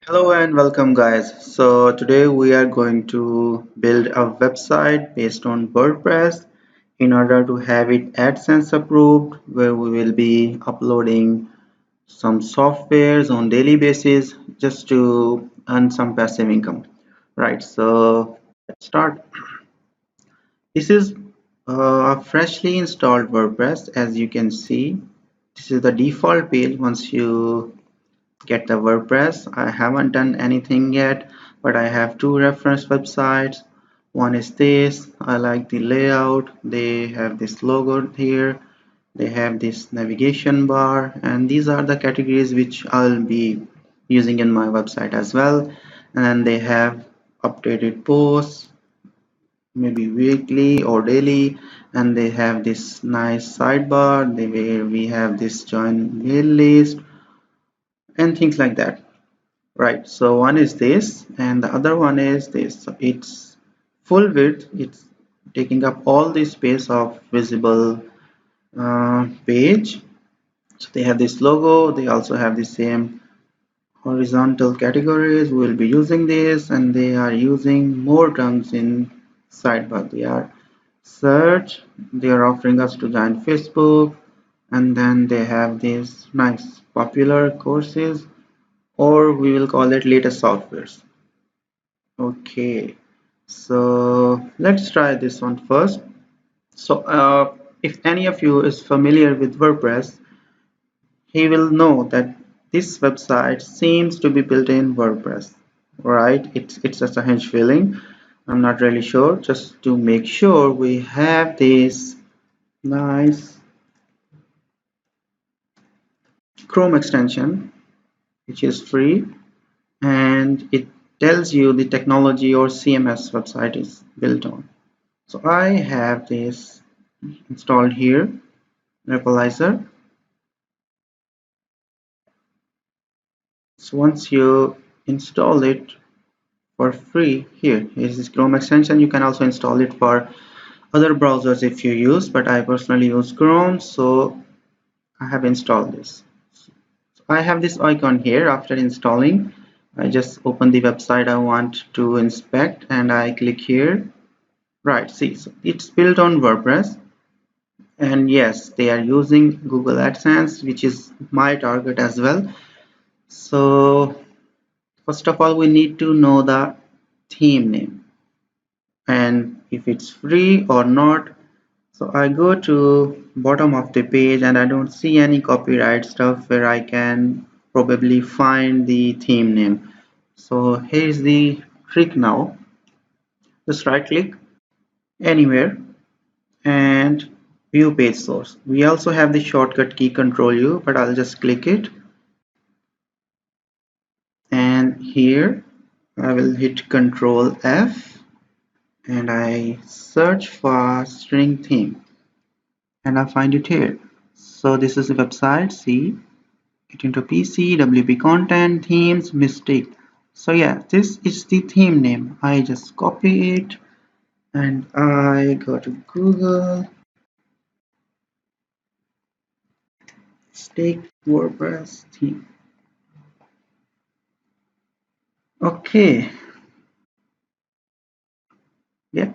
Hello and welcome guys. So today we are going to build a website based on WordPress in order to have it AdSense approved, where we will be uploading some softwares on daily basis just to earn some passive income. Right, so let's start. This is a freshly installed WordPress. As you can see, this is the default page once you get the WordPress. I haven't done anything yet, but I have two reference websites. One is this. I like the layout. They have this logo here. They have this navigation bar, and these are the categories which I'll be using in my website as well. And they have updated posts, maybe weekly or daily, and they have this nice sidebar where we have this join mail list and things like that. Right, so one is this and the other one is this. So it's full width, it's taking up all the space of visible page. So they have this logo, they also have the same horizontal categories. We will be using this, and they are using more terms in sidebar. They are search, they are offering us to join Facebook, and then they have these nice popular courses, or we will call it latest softwares. Okay, so let's try this one first. So if any of you is familiar with WordPress, he will know that this website seems to be built in WordPress, right? It's just a hunch feeling. I'm not really sure. Just to make sure, we have this nice Chrome extension, which is free, and it tells you the technology or CMS website is built on. So I have this installed here, Repalizer. So once you install it for free, here is this Chrome extension. You can also install it for other browsers if you use, but I personally use Chrome, so I have installed this. So I have this icon here. After installing, I just open the website I want to inspect and I click here. Right, see, so it's built on WordPress. And yes, they are using Google AdSense, which is my target as well. So first of all, we need to know the theme name and if it's free or not. So I go to bottom of the page and I don't see any copyright stuff where I can probably find the theme name. So here's the trick now. Just right click anywhere and view page source. We also have the shortcut key Control U, but I'll just click it, and here I will hit Control F and I search for string theme and I find it here. So this is the website. See, get into PC, WP content, themes, mistake. So yeah, this is the theme name. I just copy it and I go to Google, mistake WordPress theme. Okay, yeah,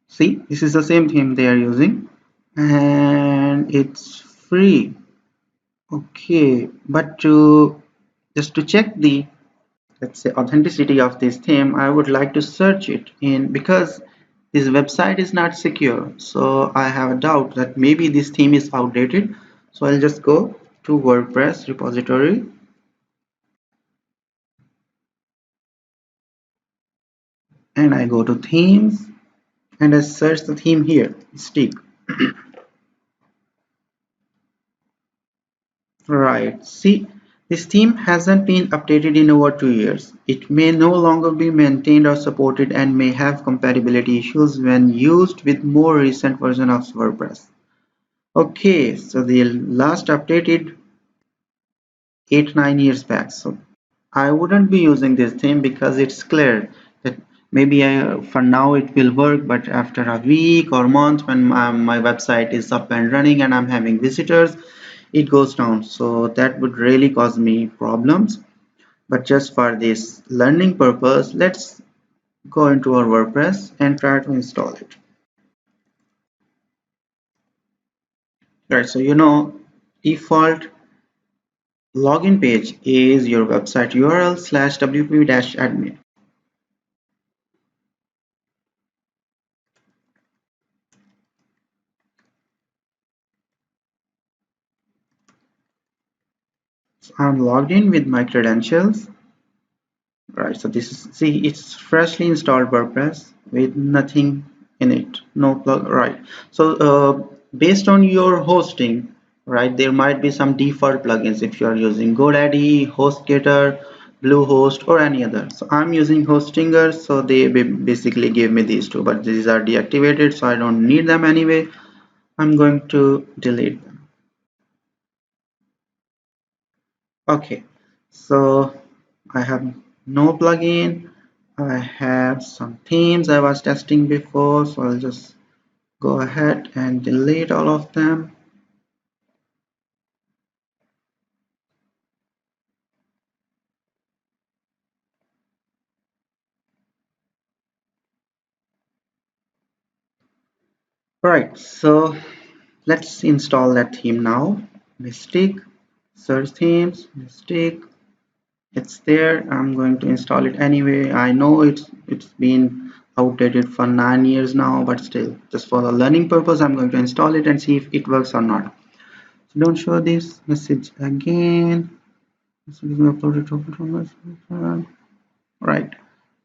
see, this is the same theme they are using and it's free. Okay, but to just to check the, let's say, authenticity of this theme, I would like to search it in, because this website is not secure, so I have a doubt that maybe this theme is outdated. So I'll just go to WordPress repository and I go to themes and I search the theme here, stick. Right, see, this theme hasn't been updated in over 2 years. It may no longer be maintained or supported and may have compatibility issues when used with more recent version of WordPress. Okay, so the last updated 8-9 years back. So I wouldn't be using this theme because it's clear that maybe for now it will work, but after a week or month when my website is up and running and I'm having visitors, it goes down. So that would really cause me problems. But just for this learning purpose, let's go into our WordPress and try to install it. Right, so default login page is your website URL / wp-admin. So I'm logged in with my credentials. Right, so this is, see, it's freshly installed WordPress with nothing in it, no plug. Right, so based on your hosting, right, there might be some default plugins if you are using GoDaddy, HostGator, Bluehost, or any other. So I'm using Hostinger, so they basically gave me these two, but these are deactivated, so I don't need them anyway. I'm going to delete them. Okay, so I have no plugin. I have some themes I was testing before, so I'll just go ahead and delete all of them. Right, so let's install that theme now. Mystic, search themes, Mystic. It's there. I'm going to install it anyway. I know it's been outdated for 9 years now, but still, just for the learning purpose, I'm going to install it and see if it works or not. So don't show this message again. Right,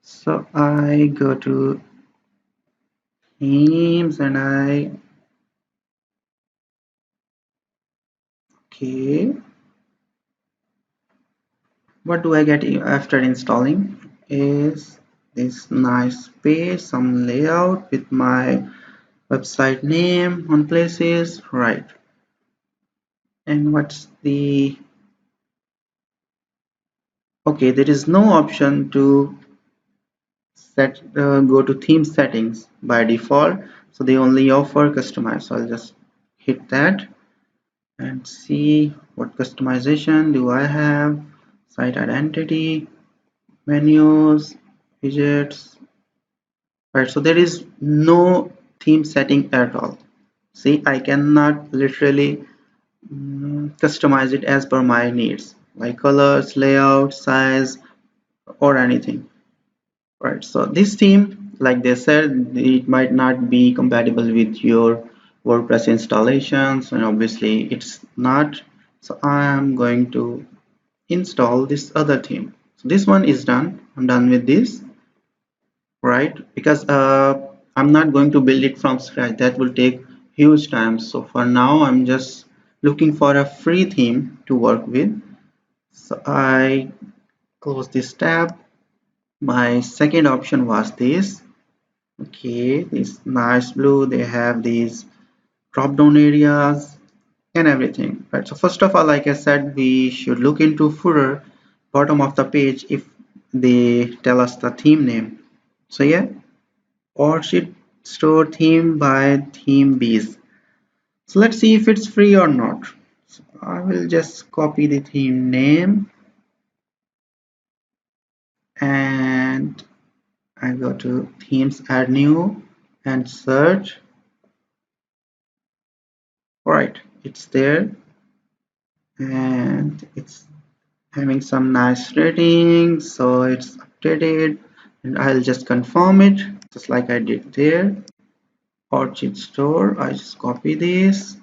so I go to themes and okay, what do I get after installing is this nice page, some layout with my website name on places, right? And what's the, okay, there is no option to set go to theme settings by default, so they only offer customize. So I'll just hit that and see what customization do I have. Site identity, menus, widgets. Right, so there is no theme setting at all. See, I cannot literally customize it as per my needs, like colors, layout, size, or anything. Right, so this theme, like they said, it might not be compatible with your WordPress installations, and obviously it's not. So I'm going to install this other theme. So this one is done. I'm done with this, right? Because I'm not going to build it from scratch. That will take huge time. So for now, I'm just looking for a free theme to work with. So I close this tab. My second option was this. Okay, this nice blue. They have these drop down areas and everything, right? So first of all, like I said, we should look into footer, bottom of the page, if they tell us the theme name. So yeah, Orchid store theme by theme bees. So let's see if it's free or not. So I will just copy the theme name and I go to themes, add new, and search. All right, it's there and it's having some nice ratings, so it's updated, and I'll just confirm it just like I did there. Orchid store, I just copy this,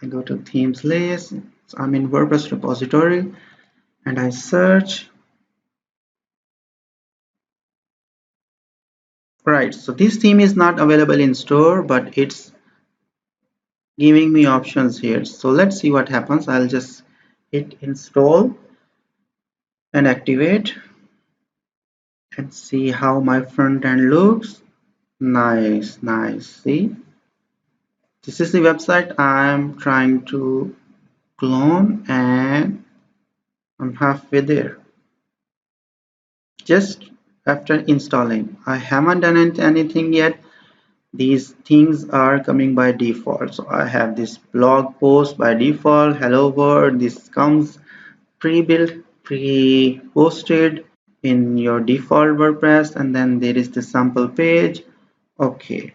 I go to themes list, so I'm in WordPress repository and I search. Right, so this theme is not available in store, but it's giving me options here. So let's see what happens. I'll just hit install and activate and see how my front end looks. Nice, nice. See, this is the website I'm trying to clone and I'm halfway there. Just after installing, I haven't done anything yet. These things are coming by default. So I have this blog post by default, hello world. This comes pre-built, pre-posted in your default WordPress, and then there is the sample page. Okay,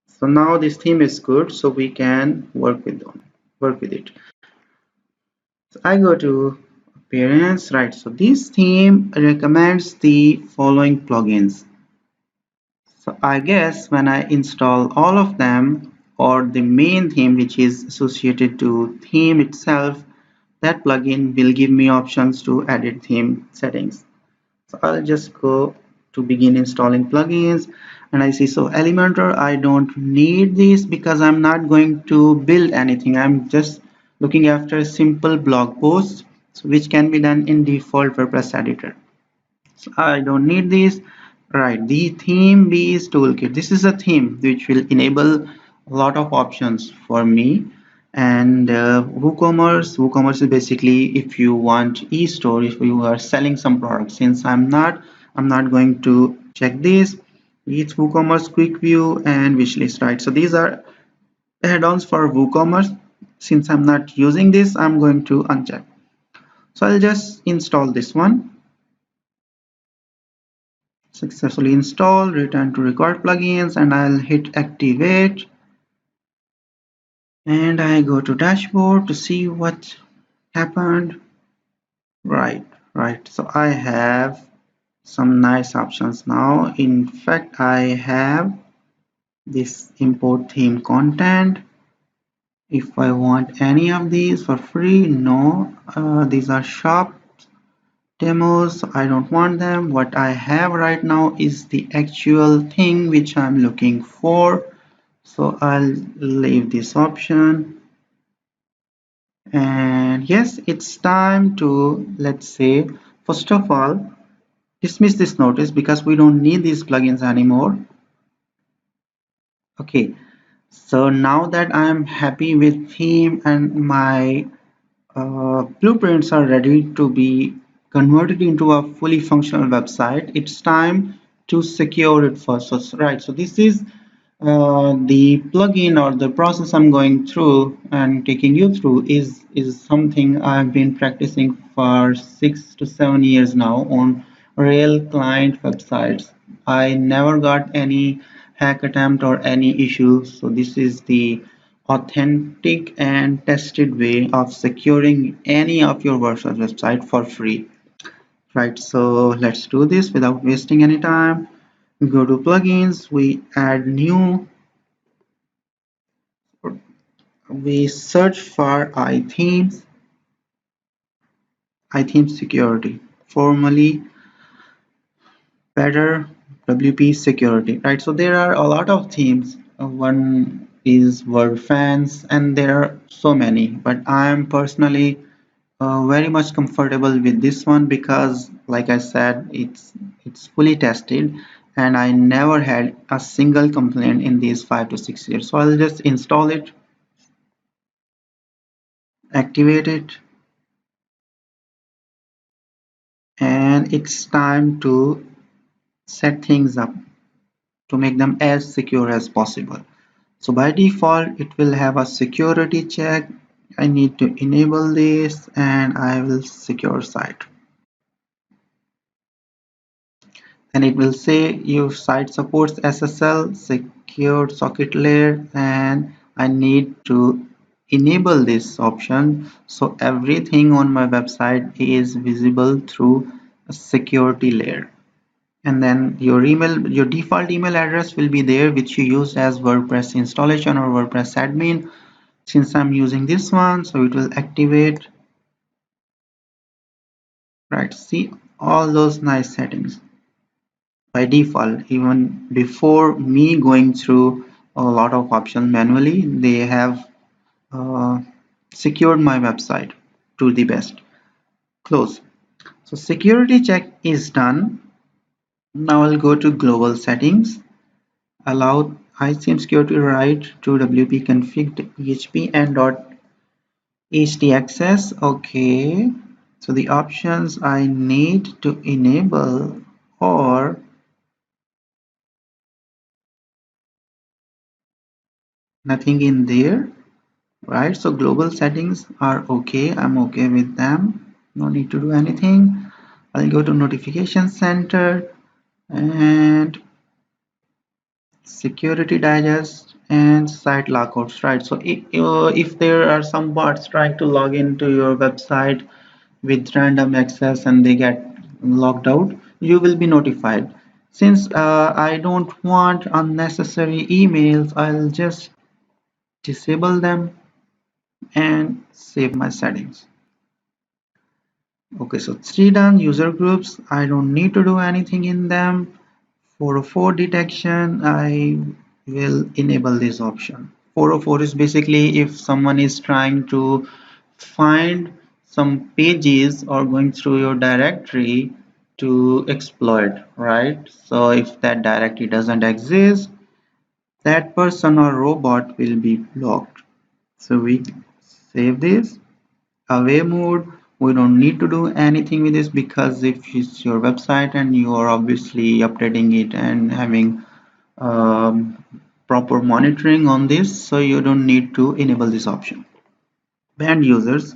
so now this theme is good, so we can work with it. So I go to appearance, right? So this theme recommends the following plugins. So I guess when I install all of them, or the main theme which is associated to theme itself, that plugin will give me options to edit theme settings. So I'll just go to begin installing plugins, and I see so Elementor, I don't need this because I'm not going to build anything. I'm just looking after a simple blog post, so which can be done in default WordPress editor. So I don't need this. Right, the theme bees toolkit. This is a theme which will enable a lot of options for me. And WooCommerce is basically if you want e-store, if you are selling some products. Since I'm not going to check this. It's WooCommerce quick view and wishlist, right? So these are add-ons for WooCommerce. Since I'm not using this, I'm going to uncheck. So I'll just install this one. Successfully installed, return to record plugins, and I'll hit activate, and I go to dashboard to see what happened. Right, so I have some nice options now. In fact, I have this import theme content. If I want any of these for free, no, these are shop demos. I don't want them. What I have right now is the actual thing which I'm looking for. So I'll leave this option, and yes, it's time to, let's say, first of all, dismiss this notice because we don't need these plugins anymore. Okay, so now that I'm happy with theme and my blueprints are ready to be converted into a fully functional website, it's time to secure it first. So, right, so this is the plugin or the process I'm going through and taking you through is something I've been practicing for 6 to 7 years now on real client websites. I never got any hack attempt or any issues. So this is the authentic and tested way of securing any of your WordPress website for free. Right, so let's do this without wasting any time. We go to plugins, we add new, we search for iThemes security, formerly better WP security, right? So there are a lot of themes. One is WordFans, and there are so many, but I am personally very much comfortable with this one because, like I said, it's fully tested, and I never had a single complaint in these 5 to 6 years. So I'll just install it, activate it, and it's time to set things up to make them as secure as possible. So by default, it will have a security check. I need to enable this, and I will secure site. And it will say your site supports SSL, secured socket layer, and I need to enable this option so everything on my website is visible through a security layer. And then your default email address will be there, which you use as WordPress installation or WordPress admin. Since I'm using this one, so it will activate. Right, see all those nice settings by default. Even before me going through a lot of options manually, they have uh, secured my website to the best. Close. So security check is done. Now I'll go to global settings. Allow ICM security right to WP config PHP and .htxs. Okay, so the options I need to enable or nothing in there, right? So global settings are okay. I'm okay with them. No need to do anything. I'll go to notification center and security digest and site lockouts, right? So if there are some bots trying to log into your website with random access and they get logged out, you will be notified. Since I don't want unnecessary emails, I'll just disable them and save my settings. Okay, so 3 done. User groups, I don't need to do anything in them. 404 detection, I will enable this option. 404 is basically if someone is trying to find some pages or going through your directory to exploit, right? So if that directory doesn't exist, that person or robot will be blocked. So we save this. Away mode, we don't need to do anything with this because if it's your website and you are obviously updating it and having proper monitoring on this, so you don't need to enable this option. Banned users,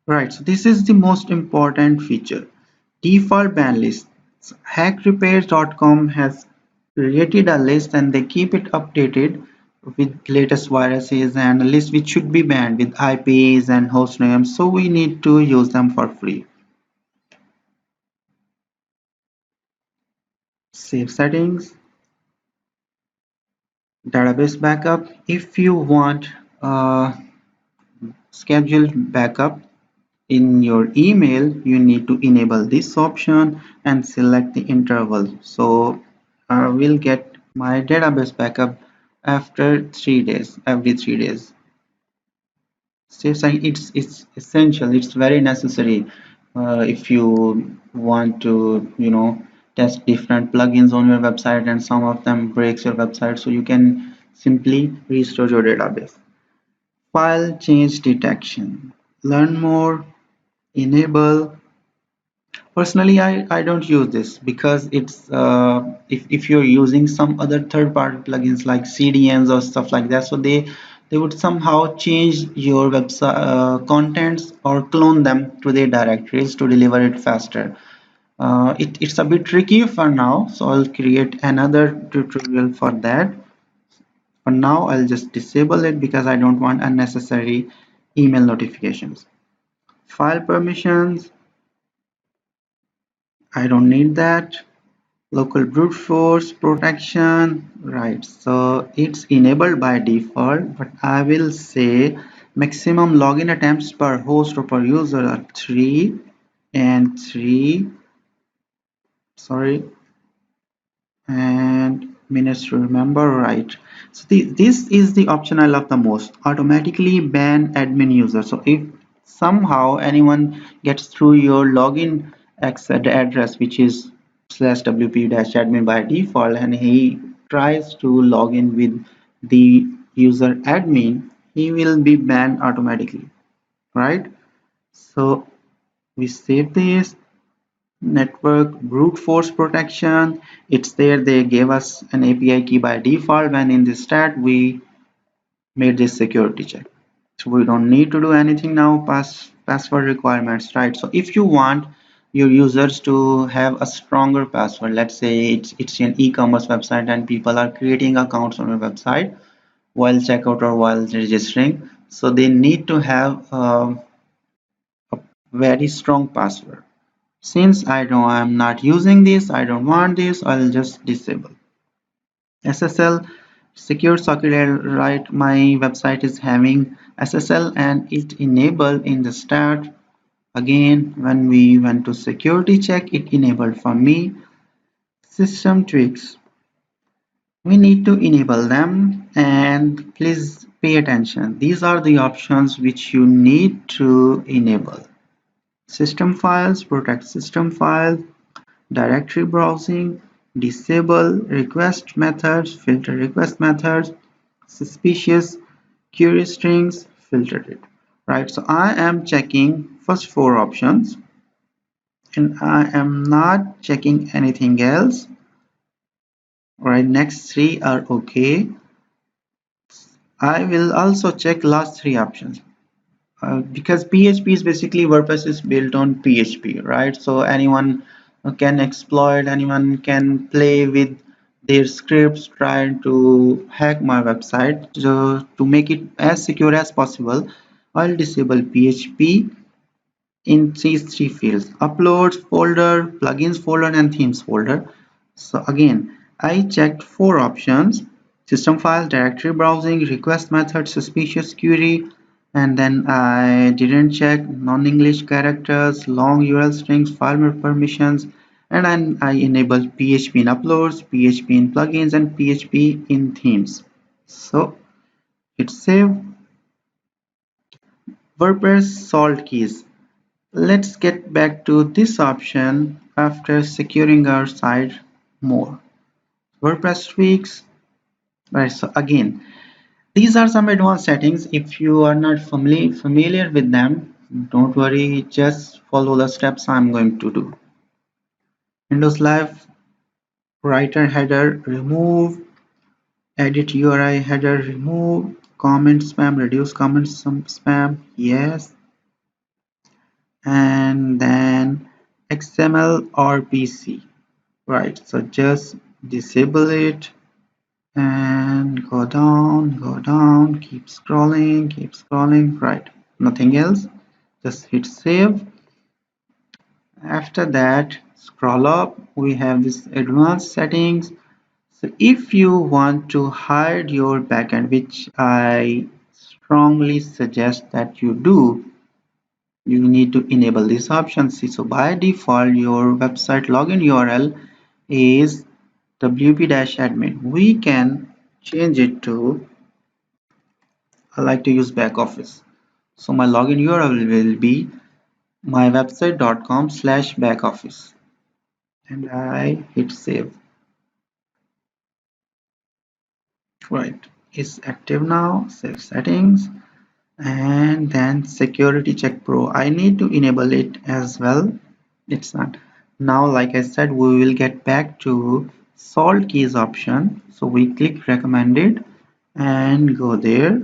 right? So this is the most important feature. Default ban lists. Hackrepairs.com has created a list and they keep it updated with latest viruses and a list which should be banned with IPs and host names, so we need to use them for free. Save settings, database backup. If you want scheduled backup in your email, you need to enable this option and select the interval. So I will get my database backup after 3 days, every 3 days. Save sign, it's essential, it's very necessary if you want to, test different plugins on your website and some of them breaks your website, so you can simply restore your database. File change detection. Learn more, enable. Personally, I don't use this because it's if you're using some other third-party plugins like CDNs or stuff like that, so they would somehow change your website contents or clone them to their directories to deliver it faster. It's a bit tricky for now, so I'll create another tutorial for that. For now, I'll just disable it because I don't want unnecessary email notifications. File permissions, I don't need that. Local brute force protection, right? So it's enabled by default, but I will say maximum login attempts per host or per user are 3 and 3, sorry, and minutes to remember, right? So this is the option I love the most. Automatically ban admin user. So if somehow anyone gets through your login address, which is /wp-admin by default, and he tries to log in with the user admin, he will be banned automatically, right? So we save this. Network brute force protection, it's there, they gave us an API key by default when in the start we made this security check, so we don't need to do anything now. Password requirements, right? So if you want your users to have a stronger password, let's say it's an e-commerce website and people are creating accounts on your website while checkout or while registering, so they need to have a very strong password. Since I know I'm not using this, I don't want this, I'll just disable. SSL, secure socket, right? My website is having SSL and it enabled in the start. Again, when we went to security check, it enabled for me. System tweaks, we need to enable them, and please pay attention. These are the options which you need to enable. System files, protect system files. Directory browsing, disable request methods, filter request methods, suspicious query strings, filter it. Right, so I am checking first 4 options and I am not checking anything else. Right, next 3 are okay. I will also check last 3 options. because PHP is basically WordPress is built on PHP, right? So anyone can exploit, anyone can play with their scripts trying to hack my website. So to make it as secure as possible, I'll disable PHP in these three fields: uploads folder, plugins folder, and themes folder. So again, I checked four options: system files, directory browsing, request method, suspicious query, and then I didn't check non-English characters, long URL strings, file permissions, and then I enabled PHP in uploads, PHP in plugins, and PHP in themes. So hit save. WordPress salt keys. Let's get back to this option after securing our site more. WordPress tweaks. Right, so again, these are some advanced settings. If you are not familiar with them, don't worry, just follow the steps I'm going to do. Windows Live writer header remove, edit URI header remove, comment spam reduce comment spam, yes, and then XML or PC. Right, so just disable it and go down, keep scrolling, right, nothing else, just hit save. After that, scroll up, we have this advanced settings. So if you want to hide your backend, which I strongly suggest that you do, you need to enable this option. See, so by default your website login URL is wp-admin. We can change it to, I like to use back office. So my login URL will be mywebsite.com/backoffice, and I hit save. Right, it's active now. Save settings, and then security check pro. I need to enable it as well. It's not. Now, like I said, we will get back to salt keys option. So we click recommended and go there.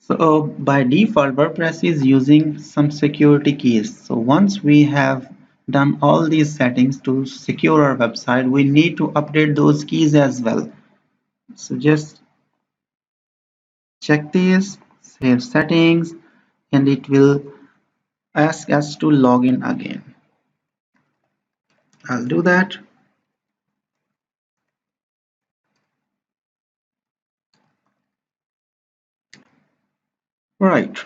So by default, WordPress is using some security keys. So once we have done all these settings to secure our website, we need to update those keys as well. So just check this, save settings, and it will ask us to log in again. I'll do that. Right.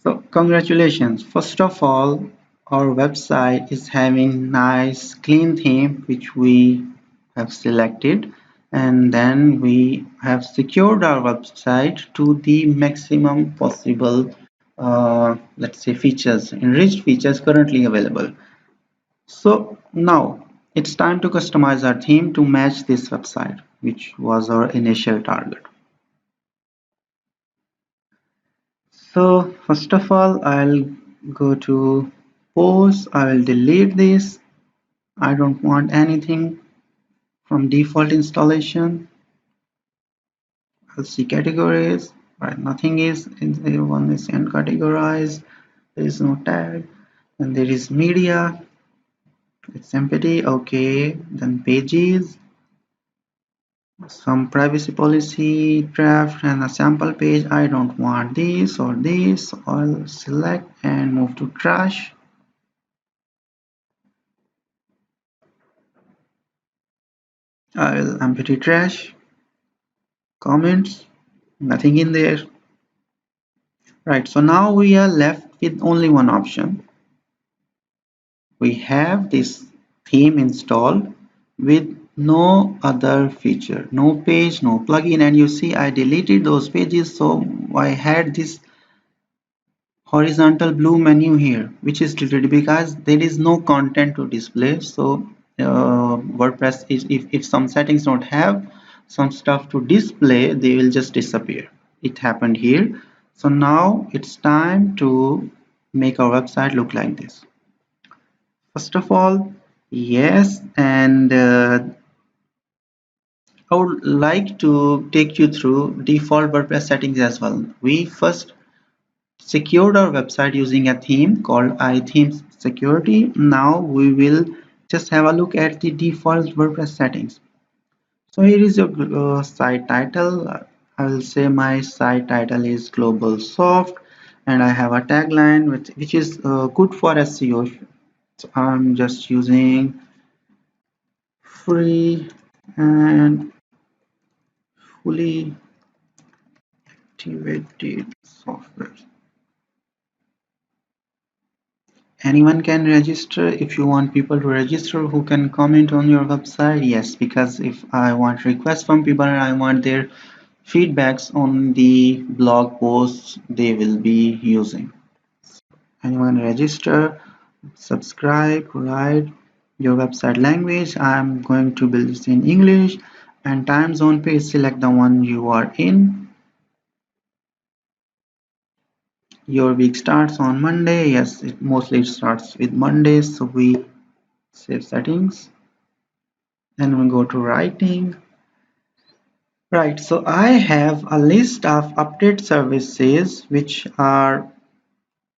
So congratulations. First of all, our website is having nice clean theme which we have selected, and then we have secured our website to the maximum possible let's say features, enriched features currently available. So now it's time to customize our theme to match this website, which was our initial target. So first of all, I'll go to post. I will delete this. I don't want anything from default installation. I'll see categories. Right, nothing is in the one is uncategorized. There is no tag, and there is media. It's empty. Okay, then pages, some privacy policy draft, and a sample page. I don't want this or this. I'll select and move to trash. I will empty trash. Comments, nothing in there. Right, so now we are left with only one option. We have this theme installed with no other feature, no page, no plugin, and you see I deleted those pages, so I had this horizontal blue menu here which is deleted because there is no content to display. So WordPress is, if some settings don't have some stuff to display, they will just disappear. It happened here. So now it's time to make our website look like this. First of all, yes, and I would like to take you through default WordPress settings as well. We first secured our website using a theme called Adsense Security. Now we will just have a look at the default WordPress settings. So here is your site title. I will say my site title is Global Soft, and I have a tagline which is good for SEO. So I'm just using free and fully activated software. Anyone can register. If you want people to register who can comment on your website, yes, because if I want requests from people and I want their feedbacks on the blog posts they will be using. Anyone register, subscribe, write your website language. I'm going to build this in English, and time zone page, select the one you are in. Your week starts on Monday. Yes, it mostly starts with Mondays, so we save settings and we go to writing. Right, so I have a list of update services which are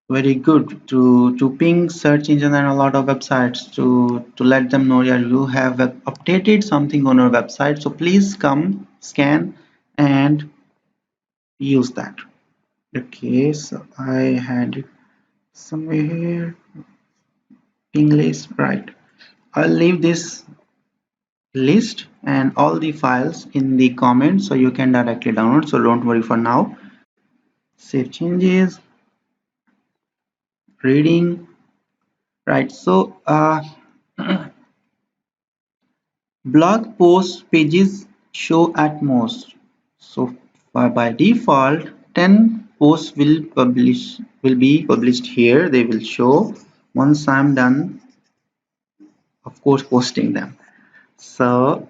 very good to ping search engine and a lot of websites to let them know, yeah, you have updated something on your website, so please come scan and use that. Okay, so I had it somewhere here, ping list. Right, I'll leave this list and all the files in the comments so you can directly download, so don't worry for now. Save changes, reading. Right, so blog post pages show at most. So by default, 10 posts will be published here. They will show once I'm done, of course, posting them. So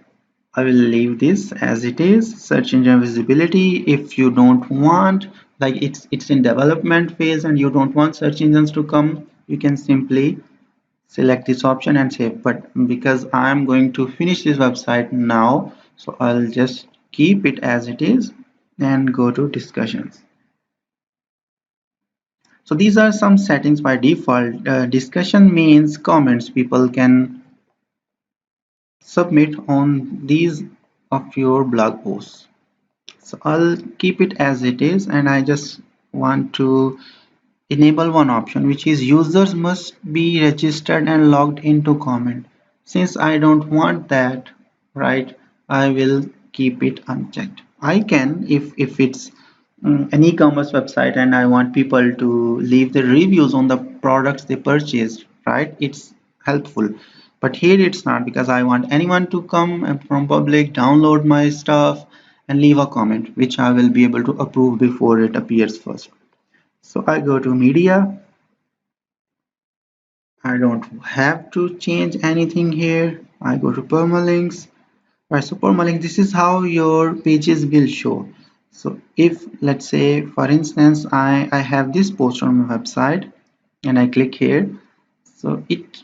I will leave this as it is. Search engine visibility. If you don't want, like it's in development phase and you don't want search engines to come, you can simply select this option and save. But because I'm going to finish this website now, so I'll just keep it as it is and go to discussions. So these are some settings by default. Discussion means comments people can submit on these of your blog posts. So I'll keep it as it is, and I just want to enable one option which is users must be registered and logged in to comment. Since I don't want that, right, I will keep it unchecked. I can if it's an e-commerce website and I want people to leave the reviews on the products they purchased, right, it's helpful. But here it's not, because I want anyone to come from public, download my stuff and leave a comment which I will be able to approve before it appears first. So I go to media. I don't have to change anything here. I go to permalinks. Right, so permalinks, this is how your pages will show. So if, let's say, for instance, I have this post on my website and I click here, so it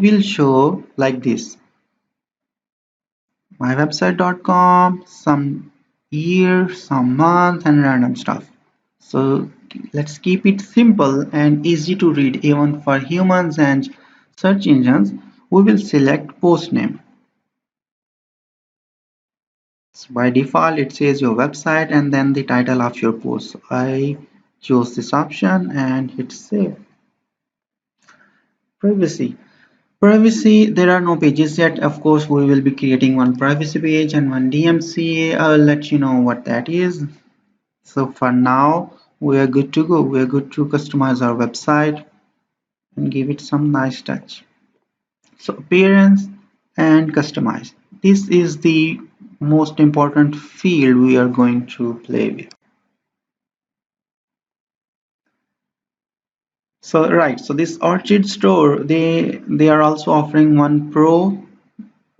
will show like this: mywebsite.com, some year, some month, and random stuff. So let's keep it simple and easy to read even for humans and search engines. We will select post name. So by default it says your website and then the title of your post. So I choose this option and hit save. Privacy. Privacy, there are no pages yet. Of course, we will be creating one privacy page and one DMCA. I'll let you know what that is. So for now, we are good to go. We are good to customize our website and give it some nice touch. So appearance and customize. This is the most important field we are going to play with. So right, so this Orchid store, they are also offering one pro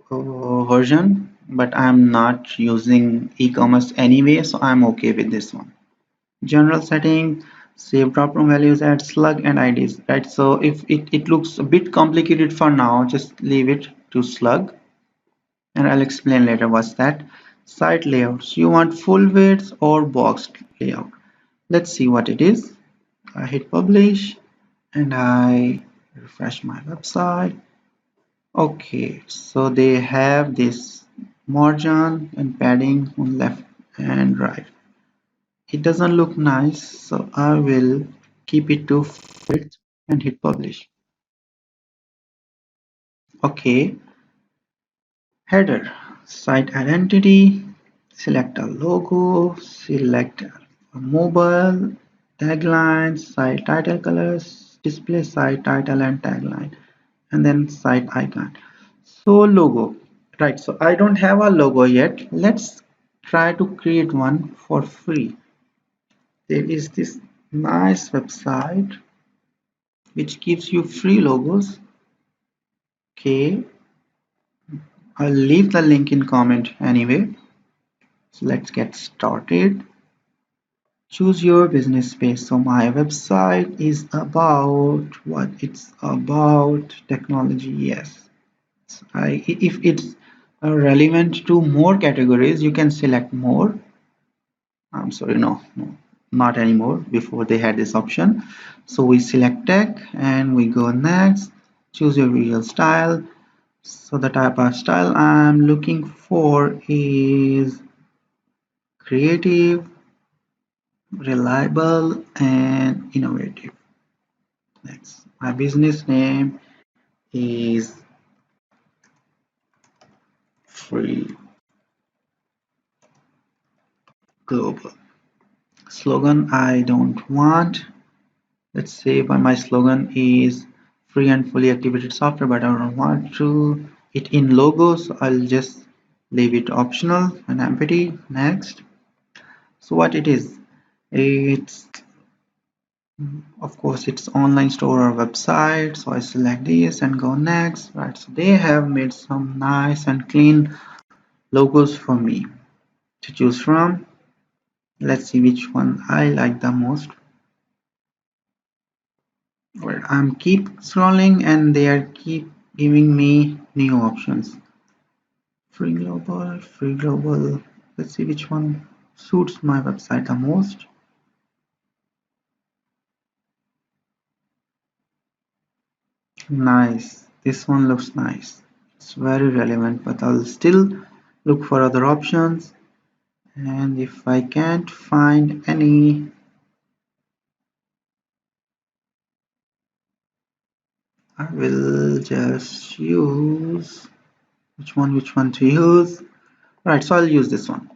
version, but I'm not using e-commerce anyway, so I'm okay with this one. General setting, save drop-down values, add slug and IDs, right? So if it looks a bit complicated for now, just leave it to slug. and I'll explain later what's that. Site layouts. You want full width or boxed layout? Let's see what it is. I hit publish and I refresh my website. Okay, so they have this margin and padding on left and right. It doesn't look nice, so I will keep it to width and hit publish. Okay, header, site identity, select a logo, select a mobile, tagline, site title colors, display site title and tagline, and then site icon. So logo, right? So I don't have a logo yet. Let's try to create one for free. There is this nice website which gives you free logos. Okay, I'll leave the link in comment anyway. So let's get started. Choose your business space. So my website is about what? It's about technology. Yes. If it's relevant to more categories, you can select more. I'm sorry, no, not anymore. Before they had this option. So we select tech and we go next. Choose your visual style. So the type of style I'm looking for is creative, reliable, and innovative. Next, my business name is Free Global. Slogan I don't want. Let's say my slogan is free and fully activated software, but I don't want to it in logos. So I'll just leave it optional and empty. Next. So what it is? It's of course it's online store or website. So I select this and go next. Right. So they have made some nice and clean logos for me to choose from. Let's see which one I like the most. Well, I'm keep scrolling and they are keep giving me new options. Free global, free global. Let's see which one suits my website the most. Nice. This one looks nice. It's very relevant, but I'll still look for other options. And if I can't find any, I will just use which one to use. Right, so I'll use this one.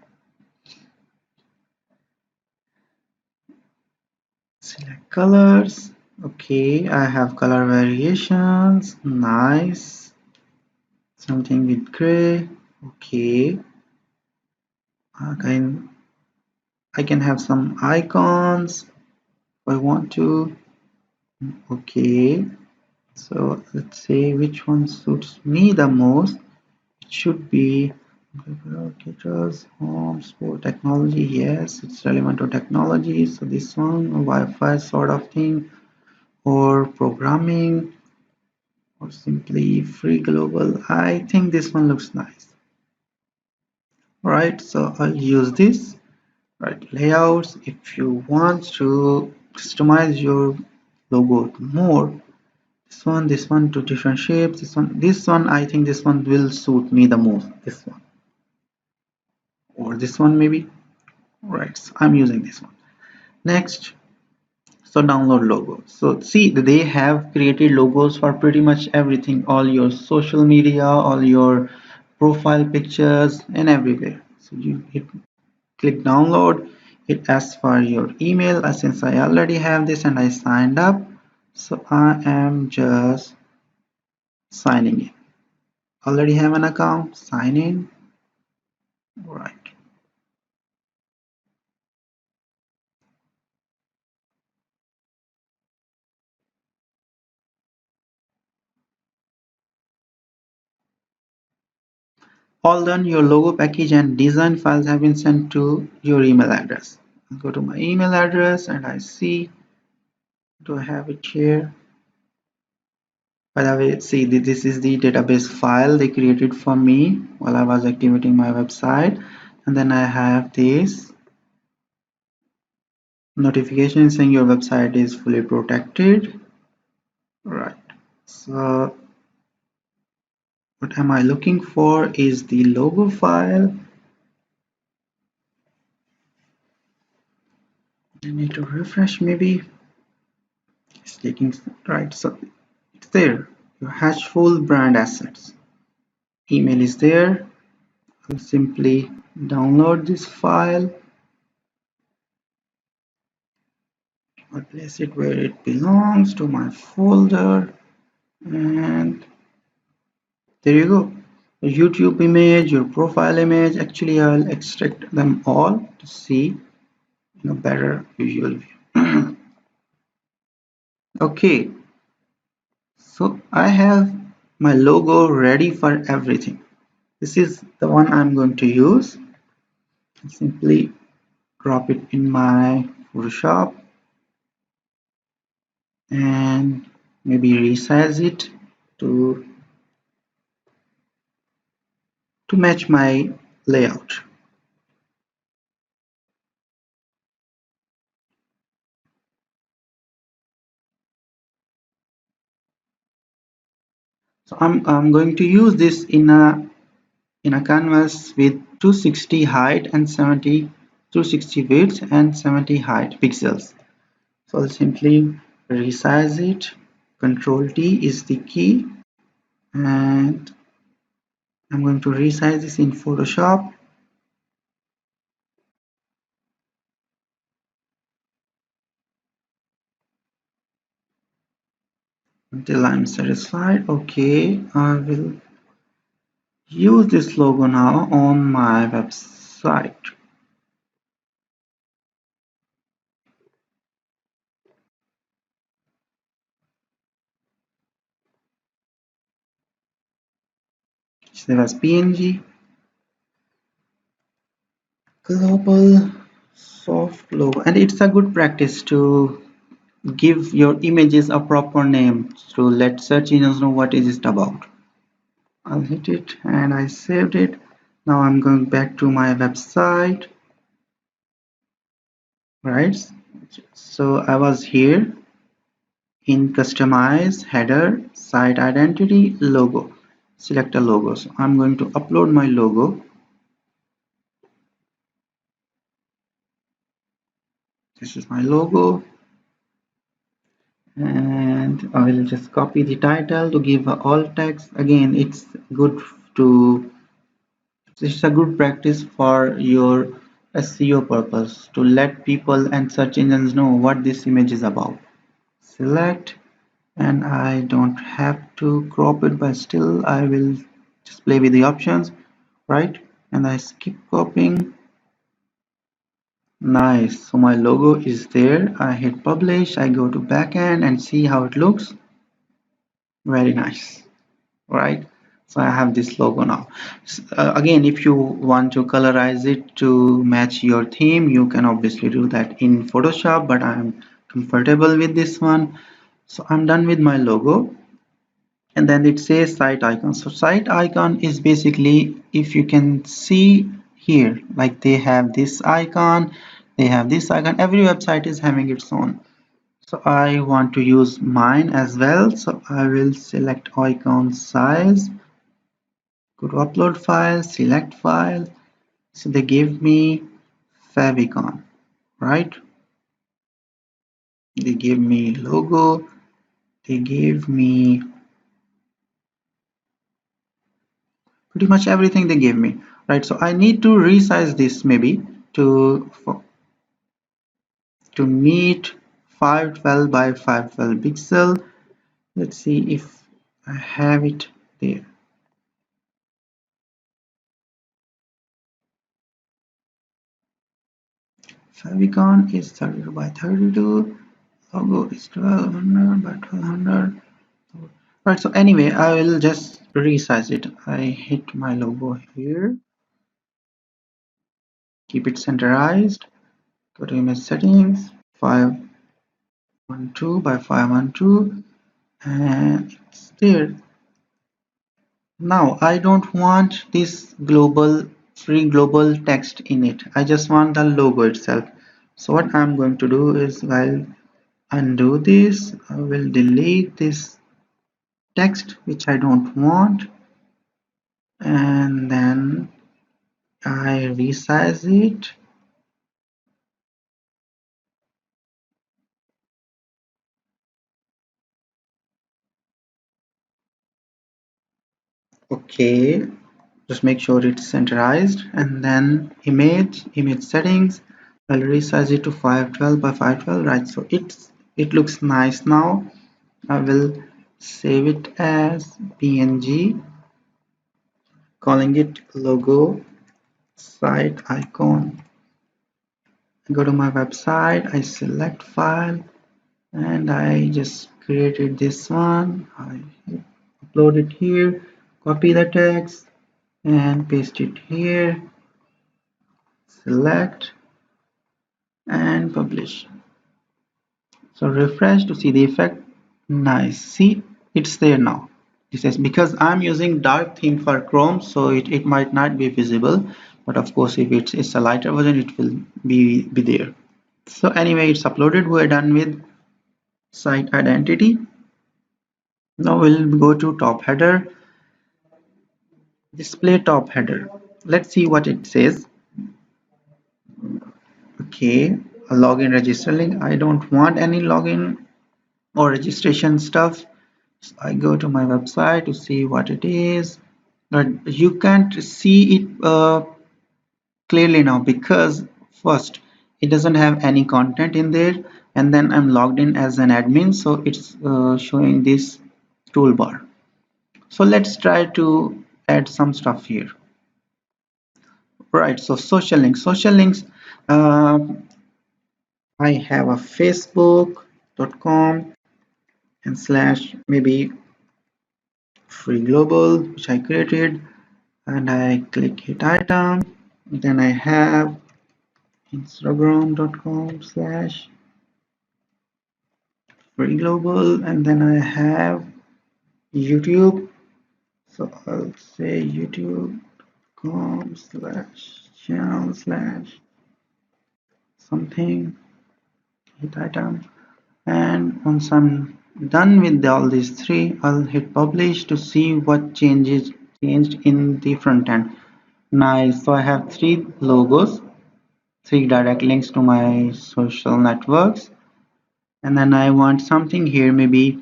Select colors. Okay, I have color variations. Nice. Something with gray. Okay. Again, I can have some icons if I want to. Okay. So let's say which one suits me the most. It should be caterers, home, sport, technology. Yes, it's relevant to technology. So this one, Wi-Fi sort of thing, or programming, or simply free global. I think this one looks nice. Right, so I'll use this. Right, layouts. If you want to customize your logo more, this one to different shapes, this one I think this one will suit me the most, this one or this one maybe. Right, so I'm using this one. Next, so download logo. So see, they have created logos for pretty much everything, all your social media, all your profile pictures and everywhere. So you hit click download. It asks for your email. Since I already have this and I signed up, so I am just signing in. Already have an account, sign in. Right, all done. Your logo package and design files have been sent to your email address. I'll go to my email address and I see, do I have it here? By the way, see, this is the database file they created for me while I was activating my website. And then I have this notification saying your website is fully protected. Right. So what am I looking for is the logo file. I need to refresh maybe. It's taking right. So it's there. Your hash full brand assets. Email is there. I'll simply download this file. I'll place it where it belongs, to my folder, and there you go. The YouTube image, your profile image. Actually, I'll extract them all to see better visual view. Okay, so I have my logo ready for everything. This is the one I'm going to use. Simply drop it in my Photoshop and maybe resize it to match my layout. So I'm going to use this in a canvas with 260 height and 260 width and 70 height pixels. So I'll simply resize it. Control T is the key, and I'm going to resize this in Photoshop until I'm satisfied. Okay, I will use this logo now on my website. Save as PNG. Global soft logo, and it's a good practice to give your images a proper name to let search engines know what is it about. I'll hit it and I saved it. Now I'm going back to my website, right? So I was here in customize header site identity logo. Select a logo. So I'm going to upload my logo. This is my logo, and I will just copy the title to give alt text. Again, it's good to This is a good practice for your SEO purpose to let people and search engines know what this image is about. Select, and I don't have to crop it, but still I will just play with the options, right? And I skip copying. Nice. So my logo is there. I hit publish. I go to backend and see how it looks. Very nice. Right, so I have this logo now. Again, if you want to colorize it to match your theme, you can obviously do that in Photoshop, but I'm comfortable with this one. So I'm done with my logo, and then it says site icon. So site icon is basically, if you can see here, like they have this icon, they have this icon. Every website is having its own. So I want to use mine as well, so I will select icon size, go to upload file, select file. So they gave me favicon, right? They gave me logo, they gave me pretty much everything they gave me, right? So I need to resize this maybe to meet 512 by 512 pixel. Let's see if I have it there. Favicon is 32 by 32. Logo is 1200 by 1200. Right, so anyway, I will just resize it. I hit my logo here, keep it centerized, go to image settings, 512 by 512. and it's there. Now I don't want this global free global text in it. I just want the logo itself. So what I'm going to do is I'll undo this. I will delete this text which I don't want, and then I resize it. Okay, just make sure it's centralized, and then image settings. I'll resize it to 512 by 512, right? So it looks nice now. I will save it as PNG, calling it logo site icon. I go to my website, I select file, and I just created this one. I upload it here, copy the text and paste it here, select and publish. So refresh to see the effect. Nice. See, it's there now. This is because I'm using dark theme for Chrome, so it might not be visible. But of course, if it's a lighter version, it will be there. So anyway, it's uploaded. We're done with site identity. Now we'll go to top header, display top header. Let's see what it says. Okay, a login register link. I don't want any login or registration stuff. So I go to my website to see what it is, but you can't see it clearly now because first it doesn't have any content in there, and then I'm logged in as an admin, so it's showing this toolbar. So let's try to add some stuff here. Right, so social links. uh, I have a facebook.com and slash maybe free global which I created, and I click hit item. Then I have instagram.com slash free global, and then I have YouTube, so I'll say youtube.com slash channel slash something, hit item. And once I'm done with all these three, I'll hit publish to see what changed in the front end. Nice. So I have three logos, three direct links to my social networks, and then I want something here, maybe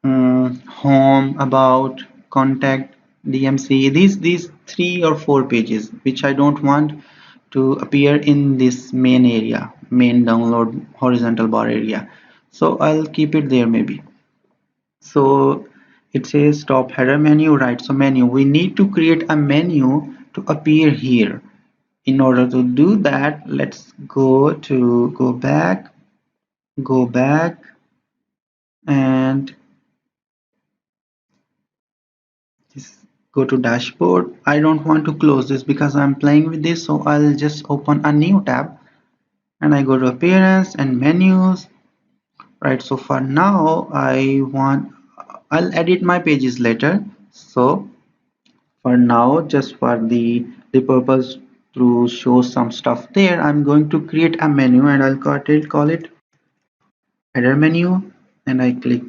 home, about, contact, DMC. These 3 or 4 pages which I don't want to appear in this main area, main download horizontal bar area. So I'll keep it there maybe. So it says top header menu, right? So menu, we need to create a menu to appear here. In order to do that, let's go back and just go to dashboard. I don't want to close this because I'm playing with this, so I'll just open a new tab and I go to appearance and menus. Right, so for now I'll edit my pages later. So for now, just for the purpose to show some stuff there, I'm going to create a menu and I'll call it header menu, and I click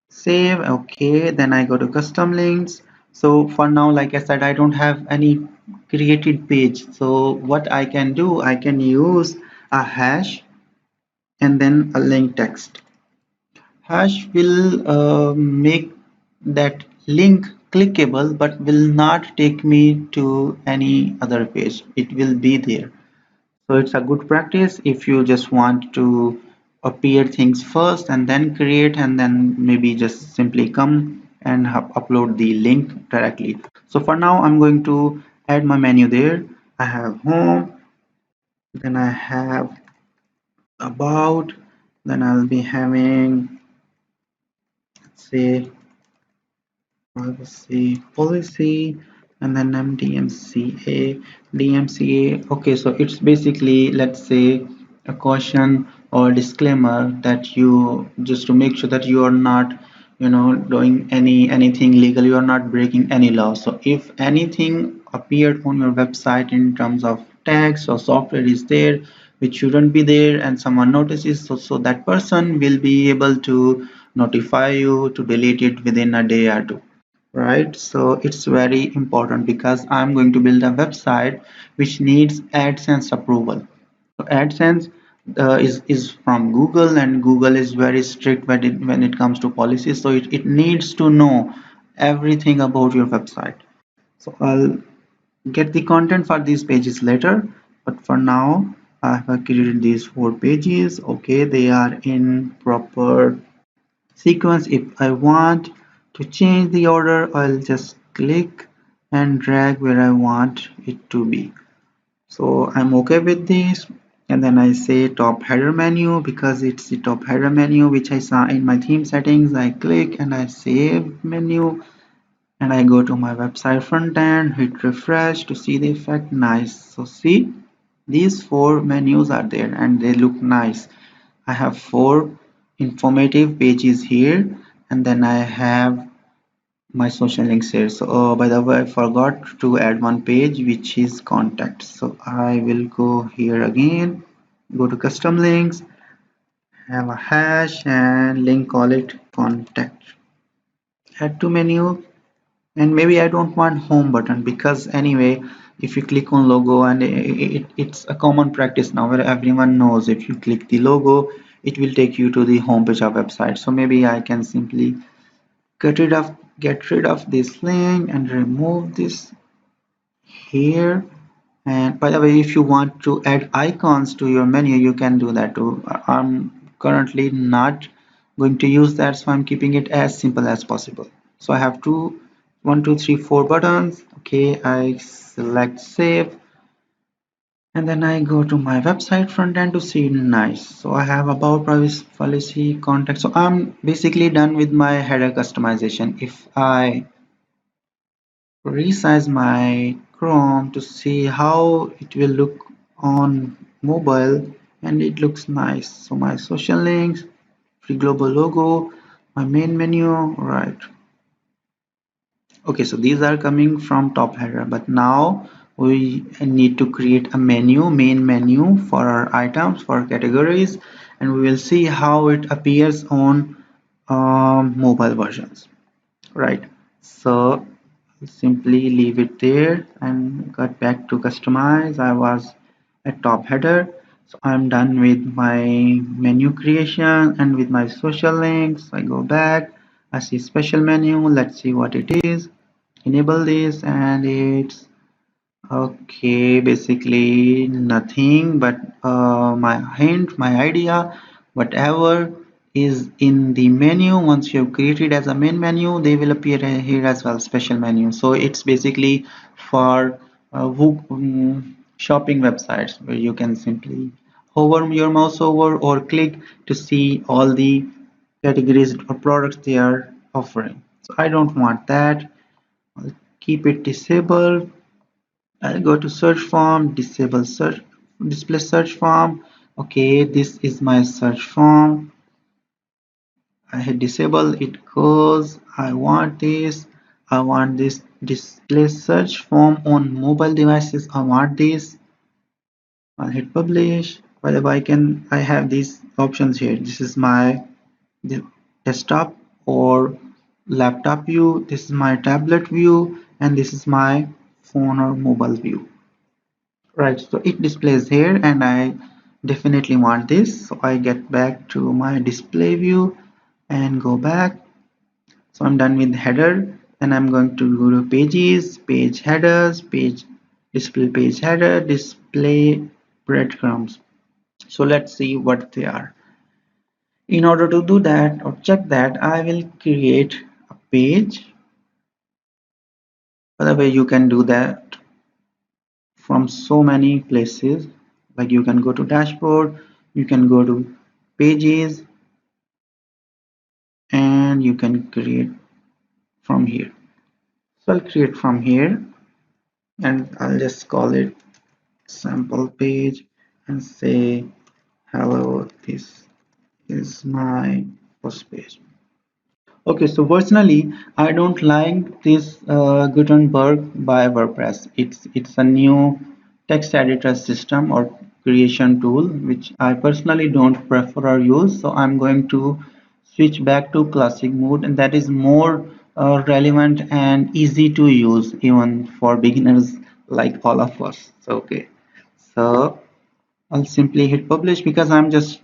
save. Okay, then I go to custom links. So for now, like I said, I don't have any created page, so what I can do, I can use a hash and then a link text. Hash will make that link clickable but will not take me to any other page. It will be there. So it's a good practice if you just want to appear things first and then create, and then maybe just simply come and upload the link directly. So for now, I'm going to add my menu there. I have home, then I have about, then I'll be having, let's say, privacy policy, and then DMCA. Okay, so it's basically, let's say, a caution or disclaimer that you just to make sure that you are not doing anything legal, you are not breaking any law. So if anything appeared on your website in terms of text or software is there which shouldn't be there and someone notices, so that person will be able to notify you to delete it within a day or two, right? So it's very important because I'm going to build a website which needs AdSense approval. So AdSense is from Google, and Google is very strict when it comes to policies. So it needs to know everything about your website. So I'll get the content for these pages later, but for now I have created these 4 pages. Okay, they are in proper sequence. If I want to change the order, I'll just click and drag where I want it to be. So I'm okay with this, and then I say top header menu because it's the top header menu which I saw in my theme settings. I click and I save menu, and I go to my website front end, hit refresh to see the effect. Nice. So see, these 4 menus are there and they look nice. I have 4 informative pages here, and then I have my social links here. So by the way, I forgot to add one page which is contact. So I will go here again, go to custom links, have a hash and link, call it contact, add to menu. And maybe I don't want home button because anyway if you click on logo, and it's a common practice now where everyone knows if you click the logo it will take you to the home page of website. So maybe I can simply get rid of this link and remove this here. And by the way, if you want to add icons to your menu, you can do that too. I'm currently not going to use that, so I'm keeping it as simple as possible. So I have one, two, three, 4 buttons. Okay, I select save, and then I go to my website front end to see nice. So I have about privacy policy contact. So I'm basically done with my header customization. If I resize my Chrome to see how it will look on mobile, and it looks nice. So my social links, free global logo, my main menu, right? Okay, so these are coming from top header, but now we need to create a main menu for our items, for categories, and we will see how it appears on mobile versions, right? So simply leave it there and got back to customize. I was at top header, so I'm done with my menu creation and with my social links. I go back, I see special menu, let's see what it is, enable this, and it's okay, basically nothing but my hint, my idea, whatever is in the menu. Once you have created as a main menu, they will appear here as well, special menu. So it's basically for shopping websites where you can simply hover your mouse over or click to see all the categories or products they are offering. So I don't want that. I'll keep it disabled. I'll go to search form, disable search, display search form. Okay, this is my search form. I hit disable it because I want this display search form on mobile devices. I want this. I'll hit publish. By the way, I have these options here. This is my desktop or laptop view. This is my tablet view, and this is my phone or mobile view. Right, so it displays here and I definitely want this. So I get back to my display view and go back. So I'm done with header. Then I'm going to go to pages, page headers, display page header, display breadcrumbs. So let's see what they are. In order to do that or check that, I will create a page. By the way, you can do that from so many places. Like you can go to dashboard, you can go to pages, and you can create from here. So I'll create from here and I'll just call it sample page and say hello this is my first page. Okay, so personally, I don't like this Gutenberg by WordPress. It's a new text editor system or creation tool which I personally don't prefer or use. So I'm going to switch back to classic mode, and that is more relevant and easy to use even for beginners like all of us. So okay, so I'll simply hit publish because I'm just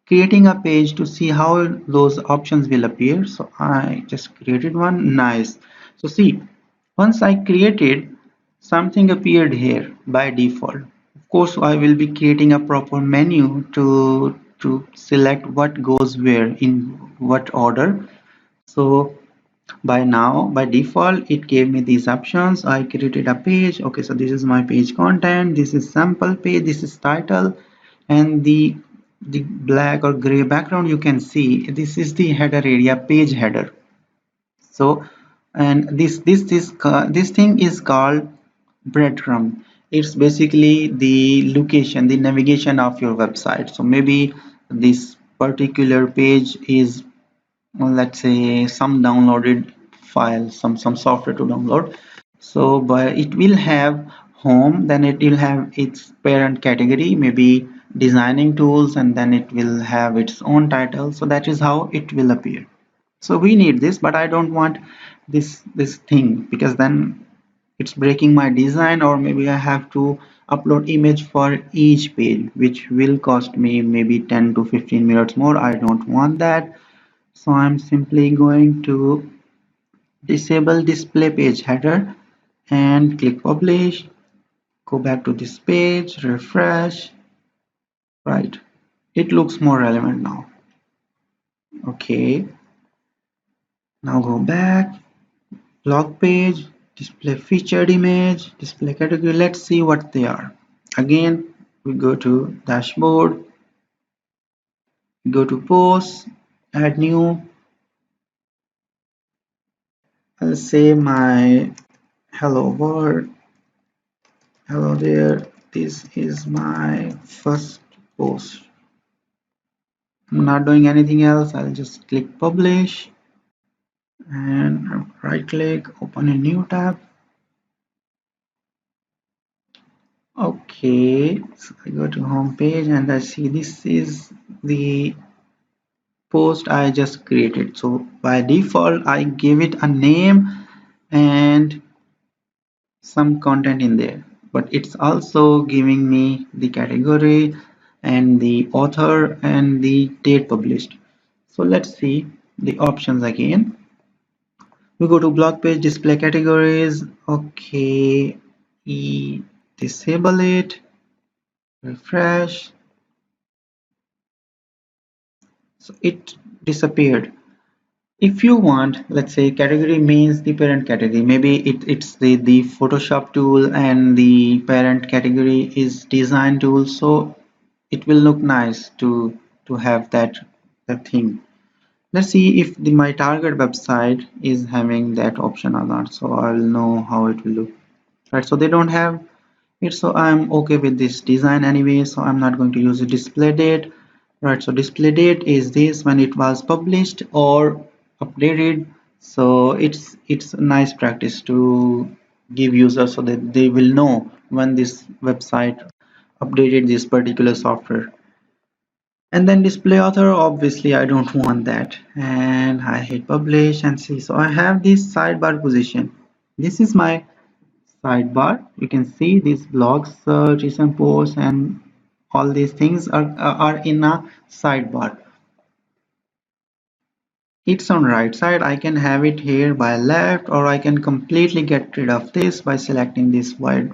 creating a page to see how those options will appear. So I just created one. Nice. So see, once I created, something appeared here by default. Of course, I will be creating a proper menu to select what goes where in what order. So by default it gave me these options. I created a page. Okay, so this is my page content, this is sample page, this is title, and the black or gray background you can see, this is the header area, page header. So and this thing is called breadcrumb. It's basically the location, the navigation of your website. So maybe this particular page is, well, let's say some downloaded file, some software to download. So but it will have home, then it will have its parent category, maybe designing tools, and then it will have its own title. So that is how it will appear. So we need this, but I don't want this thing because then it's breaking my design, or maybe I have to upload image for each page, which will cost me maybe 10 to 15 minutes more. I don't want that. So I'm simply going to disable display page header and click publish. Go back to this page, refresh. Right, it looks more relevant now. Okay, now go back, blog page, display featured image, display category. Let's see what they are. Again, we go to dashboard, go to posts, add new. I'll say my hello world. Hello there, this is my first post. I'm not doing anything else. I'll just click publish and right click, open a new tab. Okay, so I go to home page and I see this is the post I just created. So by default I give it a name and some content in there, but it's also giving me the category and the author and the date published. So let's see the options again. We go to blog page, display categories. Okay, disable it, refresh. So it disappeared. If you want, let's say category means the parent category, maybe it's the Photoshop tool and the parent category is design tool, so it will look nice to have that thing. Let's see if my target website is having that option or not, so I'll know how it will look. Right, so they don't have it, so I'm okay with this design anyway, so I'm not going to use a display date. Right, so display date is this when it was published or updated. So it's a nice practice to give users so that they will know when this website updated this particular software. And then display author, obviously I don't want that, and I hit publish and see. So I have this sidebar position. This is my sidebar. You can see these blogs, recent posts, and all these things are in a sidebar. It's on right side. I can have it here by left, or I can completely get rid of this by selecting this wide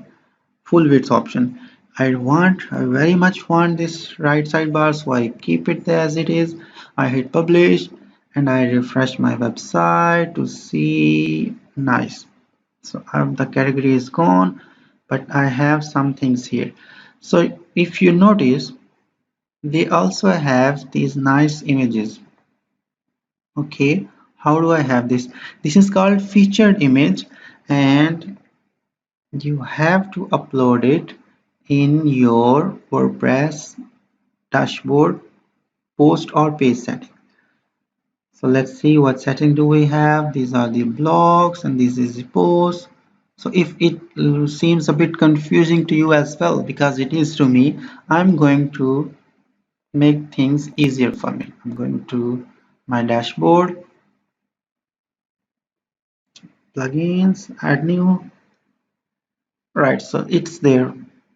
full width option. I very much want this right sidebar, so I keep it there as it is. I hit publish and I refresh my website to see. Nice. So the category is gone, but I have some things here. So if you notice, they also have these nice images. Okay, how do I have this? This is called featured image, and you have to upload it in your WordPress dashboard post or page setting. So let's see what setting do we have. These are the blocks and this is the post. So if it seems a bit confusing to you as well, because it is to me, I'm going to make things easier for me. I'm going to my dashboard, plugins, add new. Right, so it's there.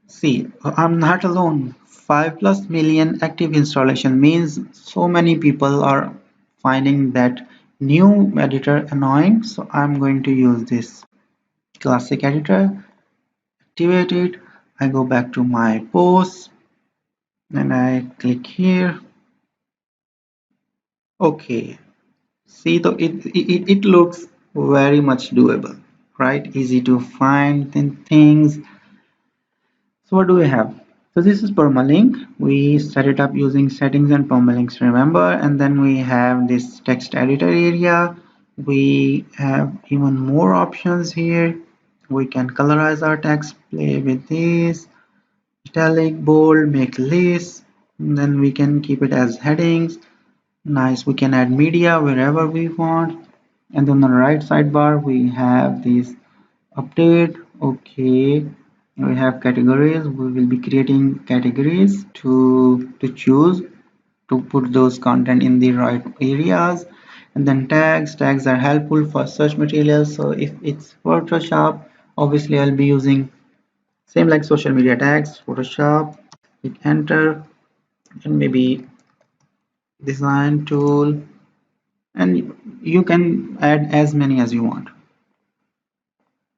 See, I'm not alone. 5+ million active installation means so many people are finding that new editor annoying. So I'm going to use this classic editor, activate it. I go back to my posts and I click here. Okay, see, though it looks very much doable, right? Easy to find things. So what do we have? So this is permalink. We set it up using settings and permalinks, remember? And then we have this text editor area. We have even more options here. We can colorize our text, play with this, italic, bold, make lists. And then we can keep it as headings. Nice. We can add media wherever we want. And then on the right sidebar, we have this update. Okay, we have categories. We will be creating categories to choose to put those content in the right areas. And then tags are helpful for search materials. So if it's Photoshop, obviously I'll be using same like social media tags, Photoshop, hit enter, and maybe design tool, and you can add as many as you want.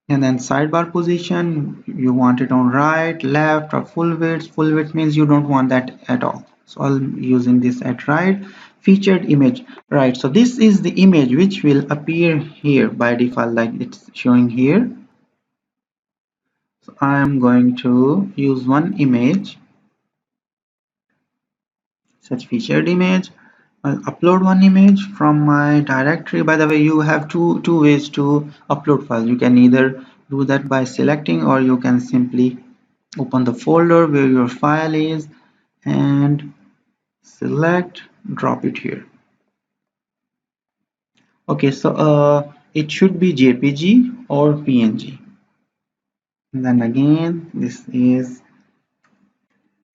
And then sidebar position, you want it on right, left, or full width. Full width means you don't want that at all. So I'm using this at right. Featured image, right? So this is the image which will appear here by default, like it's showing here. So I'm going to use one image, such featured image. I'll upload one image from my directory. By the way, you have two ways to upload files. You can either do that by selecting, or you can simply open the folder where your file is and select, drop it here. Okay, so it should be JPG or PNG. And then again, this is,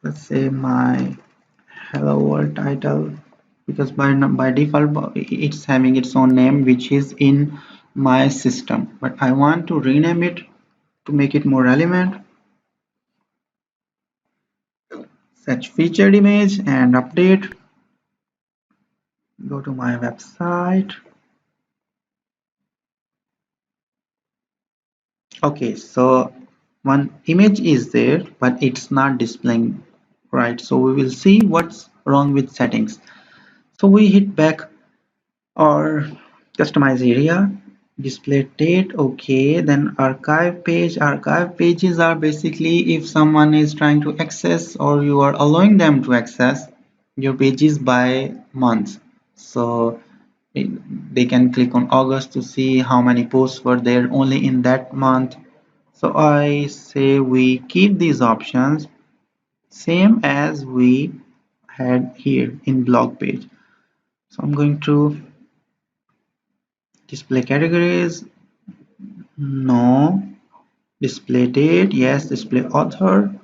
let's say, my hello world title, because by default it's having its own name which is in my system, but I want to rename it to make it more relevant. Search featured image and update. Go to my website. Okay, so one image is there but it's not displaying, right? So we will see what's wrong with settings. So we hit back or customize area, display date. Okay, then archive page. Archive pages are basically if someone is trying to access or you are allowing them to access your pages by months. So they can click on August to see how many posts were there only in that month. So I say we keep these options same as we had here in blog page. So I'm going to display categories, no. Display date, yes. Display author,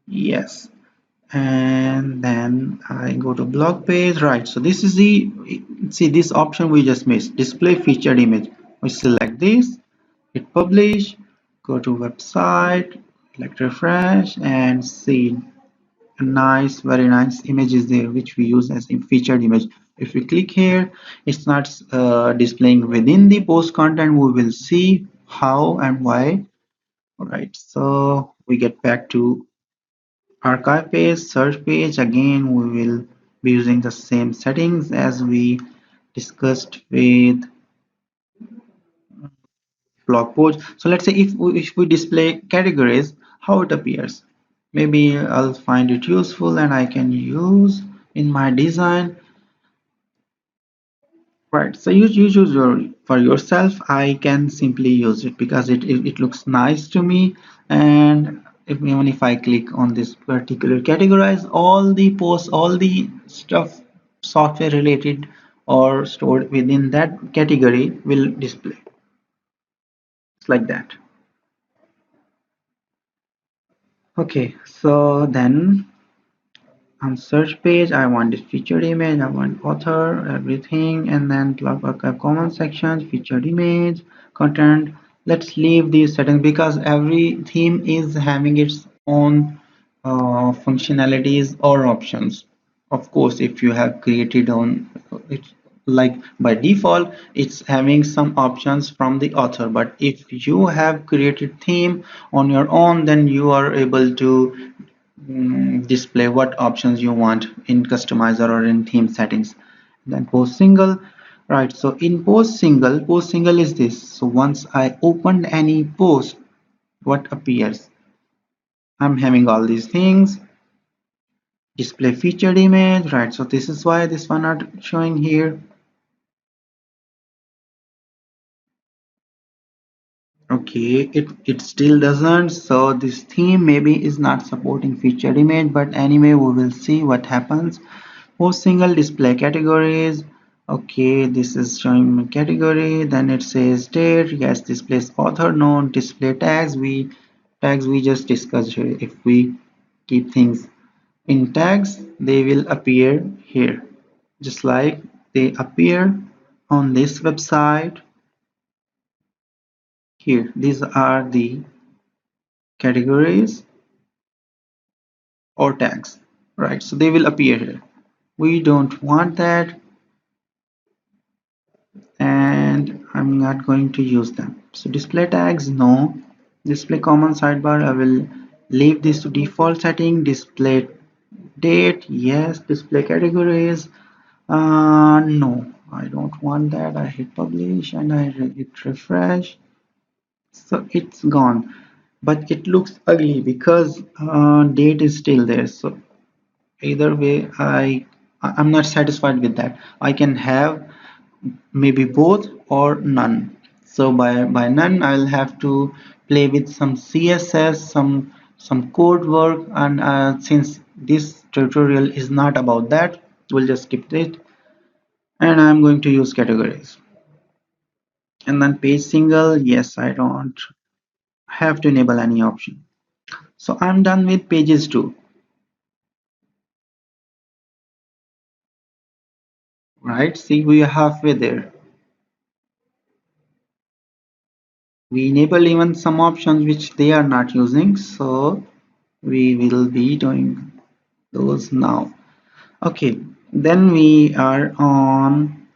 yes. And then I go to blog page, right? So this is the, see, this option we just missed, display featured image. We select this, hit publish, go to website, select refresh, and see a nice, very nice image is there which we use as a featured image. If we click here, it's not displaying within the post content. We will see how and why. All right, so we get back to archive page, search page. Again, we will be using the same settings as we discussed with blog post. So let's say if we display categories, how it appears. Maybe I'll find it useful and I can use in my design. Right, so you choose for yourself. I can simply use it because it looks nice to me. And even if I click on this particular categorize, all the posts, all the stuff software related or stored within that category will display. It's like that. Okay, so then on search page I want this featured image, I want author, everything, and then plug a common section, featured image, content. Let's leave these settings because every theme is having its own functionalities or options. Of course, if you have created on it, like by default it's having some options from the author, but if you have created theme on your own, then you are able to display what options you want in customizer or in theme settings. Then post single, right? So in post single is this. So once I opened any post, what appears? I'm having all these things. Display featured image, right? So this is why this one not showing here. Okay, it still doesn't. So this theme maybe is not supporting featured image, but anyway we will see what happens. Post single, display categories. Okay, this is showing my category. Then it says date. Yes, displays author, no. Display tags we just discussed here. If we keep things in tags, they will appear here, just like they appear on this website here. These are the categories or tags, right? So they will appear here. We don't want that, and I'm not going to use them. So display tags, no. Display common sidebar, I will leave this to default setting. Display date, yes. Display categories, no, I don't want that. I hit publish and I hit refresh. So it's gone, but it looks ugly because date is still there. So either way, I'm not satisfied with that. I can have maybe both or none. So by none I'll have to play with some CSS, some code work, and since this tutorial is not about that, we'll just skip it, and I'm going to use categories. And then page single, yes, I don't have to enable any option. So I'm done with pages too, right? See, we are halfway there. We enable even some options which they are not using, so we will be doing those now. Okay, then we are on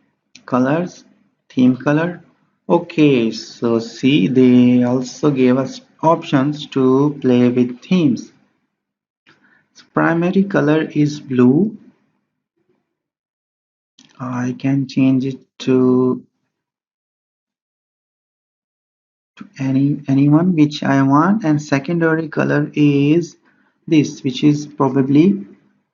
colors, theme color. Okay, so see, they also gave us options to play with themes. So primary color is blue. I can change it to anyone which I want, and secondary color is this, which is probably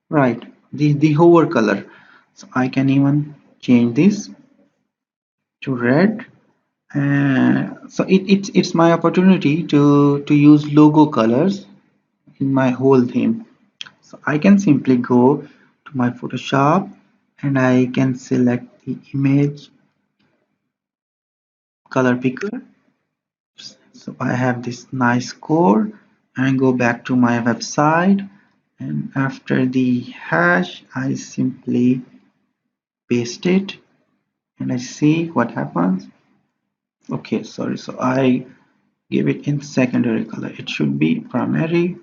right, the hover color. So I can even change this to red. So it's my opportunity to use logo colors in my whole theme. So I can simply go to my Photoshop and I can select the image color picker. So I have this nice core, and go back to my website, and after the hash I simply paste it and I see what happens. Okay, sorry, so I give it in secondary color. It should be primary.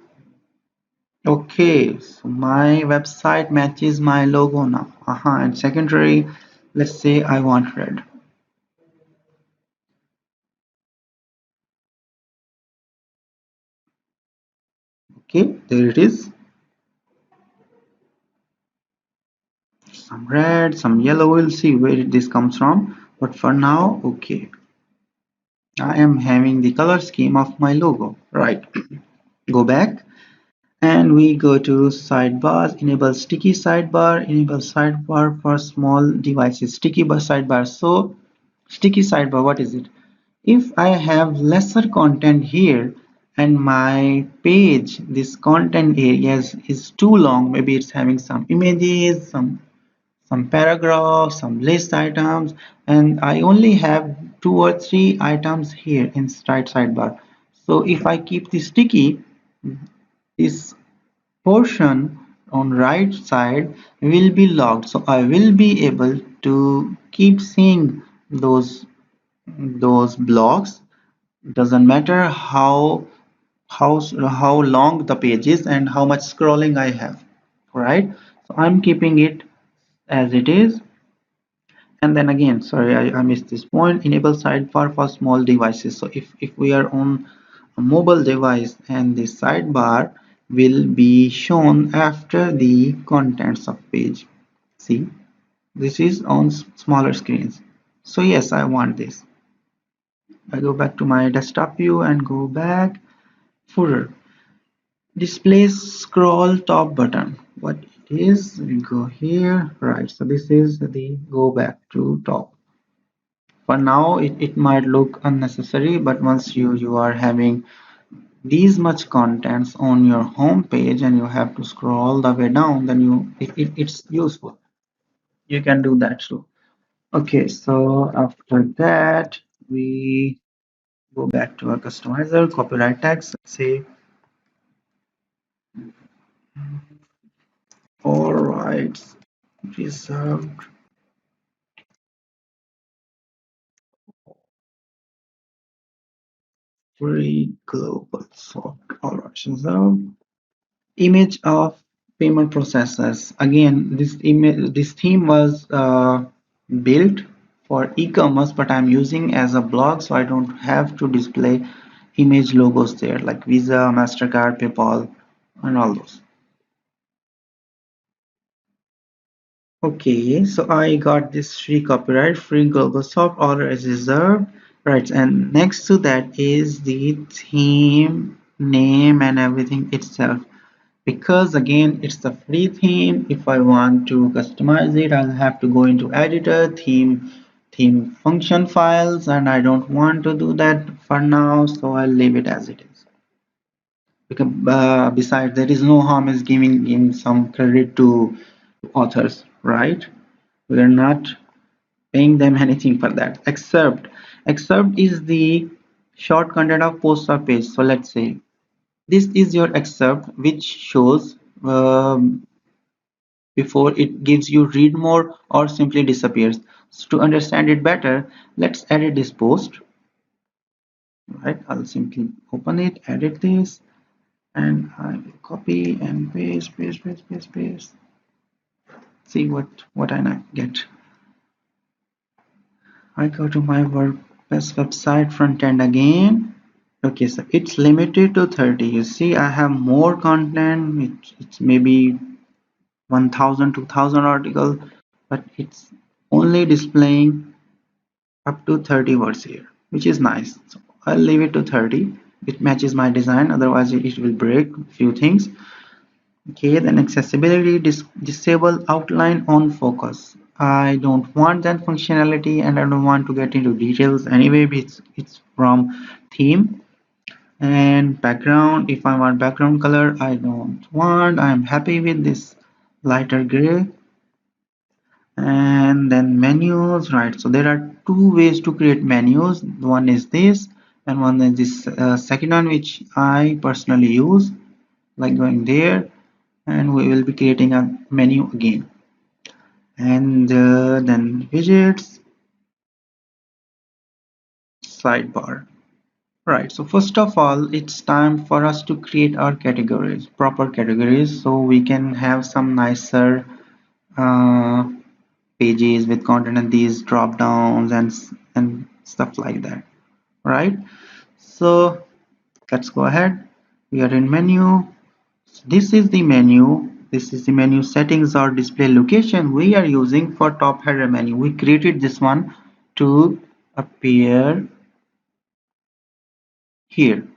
Okay, so my website matches my logo now. And secondary, let's say I want red. Okay, there it is. Some red, some yellow. We'll see where this comes from. But for now, okay, I am having the color scheme of my logo. Right. Go back and we go to sidebars. Enable sticky sidebar. Enable sidebar for small devices. Sticky sidebar. So sticky sidebar, what is it? If I have lesser content here and my page, this content areas is too long, maybe it's having some images, some some paragraphs, some list items, and I only have 2 or 3 items here in right sidebar. So if I keep this sticky, this portion on right side will be logged. So I will be able to keep seeing those blocks. Doesn't matter how long the page is and how much scrolling I have. Right? So I'm keeping it as it is. And then again, sorry, I missed this point. Enable sidebar for small devices. So if we are on a mobile device, and the sidebar will be shown after the contents of page. See, this is on smaller screens. So yes, I want this. I go back to my desktop view and go back. Footer. Display scroll top button. What it is, we go here. Right, so this is the go back to top. For now it might look unnecessary, but once you are having these much contents on your home page and you have to scroll all the way down, then it's useful. You can do that too. Okay, so after that we go back to our customizer, copyright tags, say all rights reserved. Free global soft all rights reserved. Image of payment processors. Again, this theme was built for e-commerce, but I'm using as a blog, so I don't have to display image logos there like Visa, MasterCard, PayPal, and all those. Okay, so I got this free copyright, free global soft order is reserved. Right, and next to that is the theme name and everything itself. Because again it's the free theme, if I want to customize it I'll have to go into editor, theme function files, and I don't want to do that for now, so I'll leave it as it is. Because besides, there is no harm is giving some credit to authors, right? We're not paying them anything for that. Excerpt is the short content of post or page. So let's say this is your excerpt, which shows before it gives you read more or simply disappears. So to understand it better, let's edit this post. Right, I'll simply open it, edit this, and I will copy and paste. See what I get. I go to my WordPress website front end again. Okay, so it's limited to 30. You see, I have more content. It's maybe 1000 2000 articles, but it's only displaying up to 30 words here, which is nice. So I'll leave it to 30. It matches my design, otherwise it will break a few things. Okay, then accessibility, disable outline on focus. I don't want that functionality and I don't want to get into details anyway. It's from theme. And background, if I want background color, I don't want. I'm happy with this lighter gray. And then menus, right? So there are two ways to create menus. One is this, and one is this second one, which I personally use, like going there, and we will be creating a menu again. And then widgets, sidebar. Right, so first of all, it's time for us to create our categories, proper categories, so we can have some nicer uh, pages with content and these drop downs and stuff like that. Right, so let's go ahead. We are in menu. This is the menu. This is the menu settings or display location we are using for top header menu. We created this one to appear here.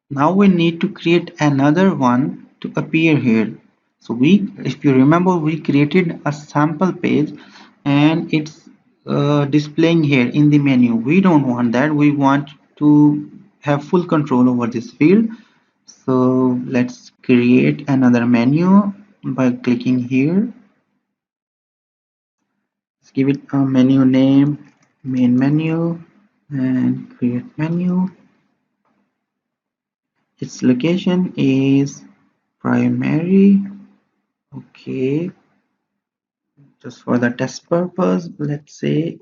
Now we need to create another one to appear here. So if you remember, we created a sample page and it's displaying here in the menu. We don't want that. We want to have full control over this field. So let's create another menu by clicking here. Let's give it a menu name, main menu, and create menu. Its location is primary. Okay, just for the test purpose, let's say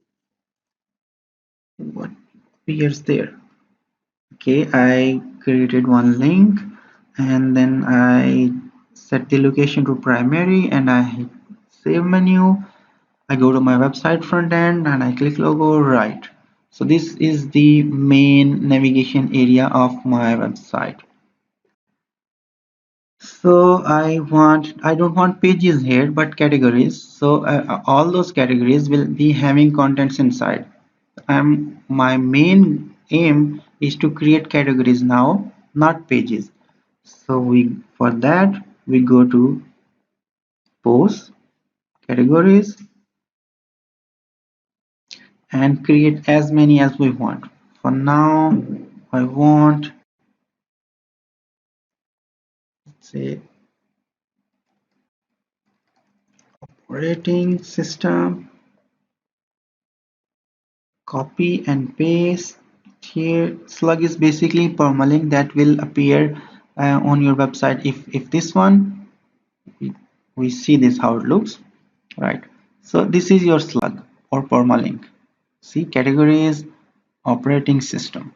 what appears there. Okay, I created one link and then I set the location to primary and I hit save menu. I go to my website front end and I click logo, right. So this is the main navigation area of my website. So I don't want pages here but categories. So all those categories will be having contents inside. My main aim is to create categories now, not pages. So for that we go to posts, categories, and create as many as we want. For now, I want, let's say, operating system, copy and paste. Here, slug is basically permalink that will appear on your website. If this one, we, we see this how it looks, right? So this is your slug or permalink. See, categories, operating system.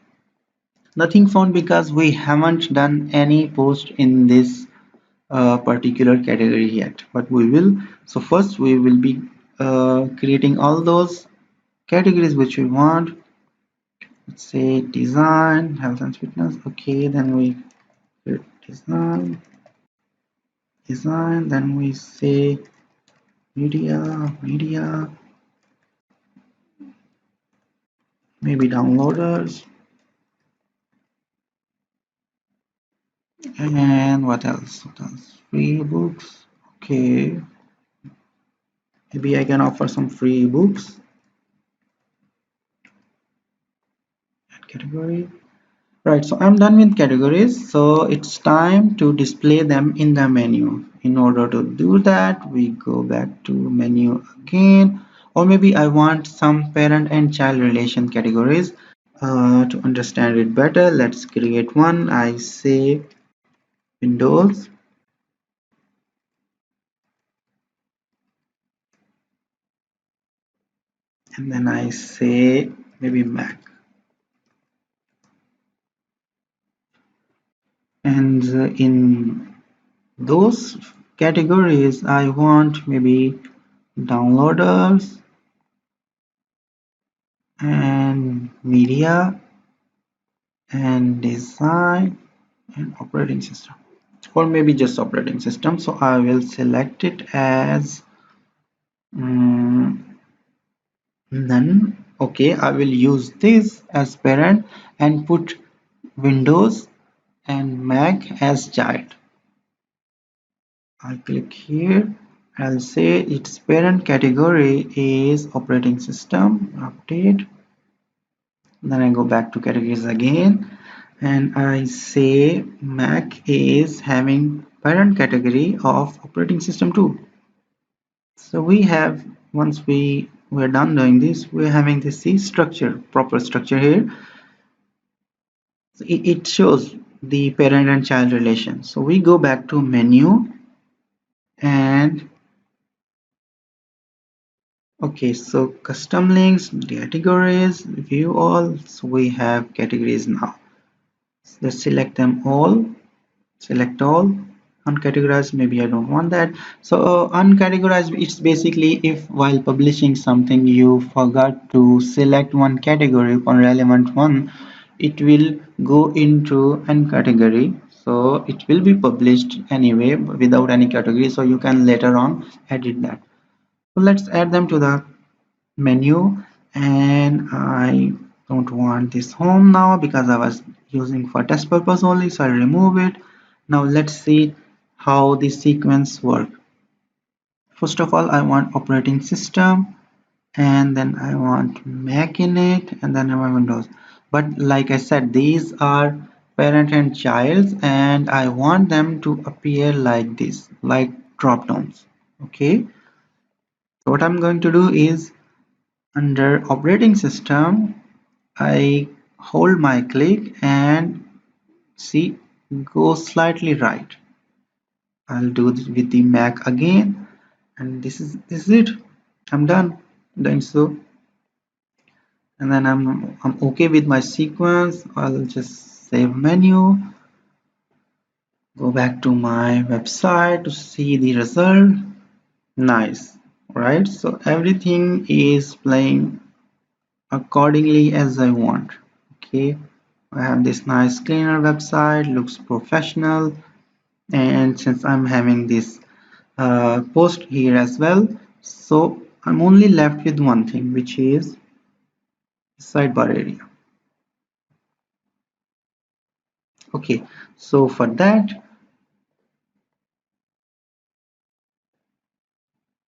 Nothing found because we haven't done any post in this particular category yet, but we will. So first we will be creating all those categories which we want. Let's say design, health and fitness. Okay, then we create design, then we say media, maybe downloaders, and what else? Free books. Okay, maybe I can offer some free books. Category. Right, so I'm done with categories. So it's time to display them in the menu. In order to do that, we go back to menu again, or maybe I want some parent and child relation categories. To understand it better, let's create one. I say Windows, and then I say maybe Mac. And in those categories, I want maybe downloaders and media and design and operating system, or maybe just operating system. So I will select it as none. Okay, I will use this as parent and put Windows and Mac as child. I'll click here. I'll say its parent category is operating system, update. Then I go back to categories again and I say Mac is having parent category of operating system too. So we have, once we're done doing this, we're having this C structure, proper structure here. So it shows the parent and child relation. So we go back to menu and okay, so custom links, categories, view all. So we have categories now. So let's select them all. Select all. Uncategorized, maybe I don't want that. So uncategorized, it's basically if while publishing something you forgot to select one category, one relevant one, it will go into an category. So it will be published anyway without any category, so you can later on edit that. So let's add them to the menu, and I don't want this home now because I was using for test purpose only, so I'll remove it. Now let's see how this sequence work. First of all, I want operating system, and then I want Mac in it, and then I want Windows. But like I said, these are parent and child, and I want them to appear like this, like drop downs. Okay, so what I'm going to do is Under operating system, I hold my click and see, go slightly right. I'll do this with the Mac again, and this is it. I'm done doing so, and then I'm okay with my sequence. I'll just save menu, go back to my website to see the result. Nice, right? So everything is playing accordingly as I want. Okay, I have this nice cleaner website, looks professional, and since I'm having this post here as well, so I'm only left with one thing, which is sidebar area. Okay, so for that,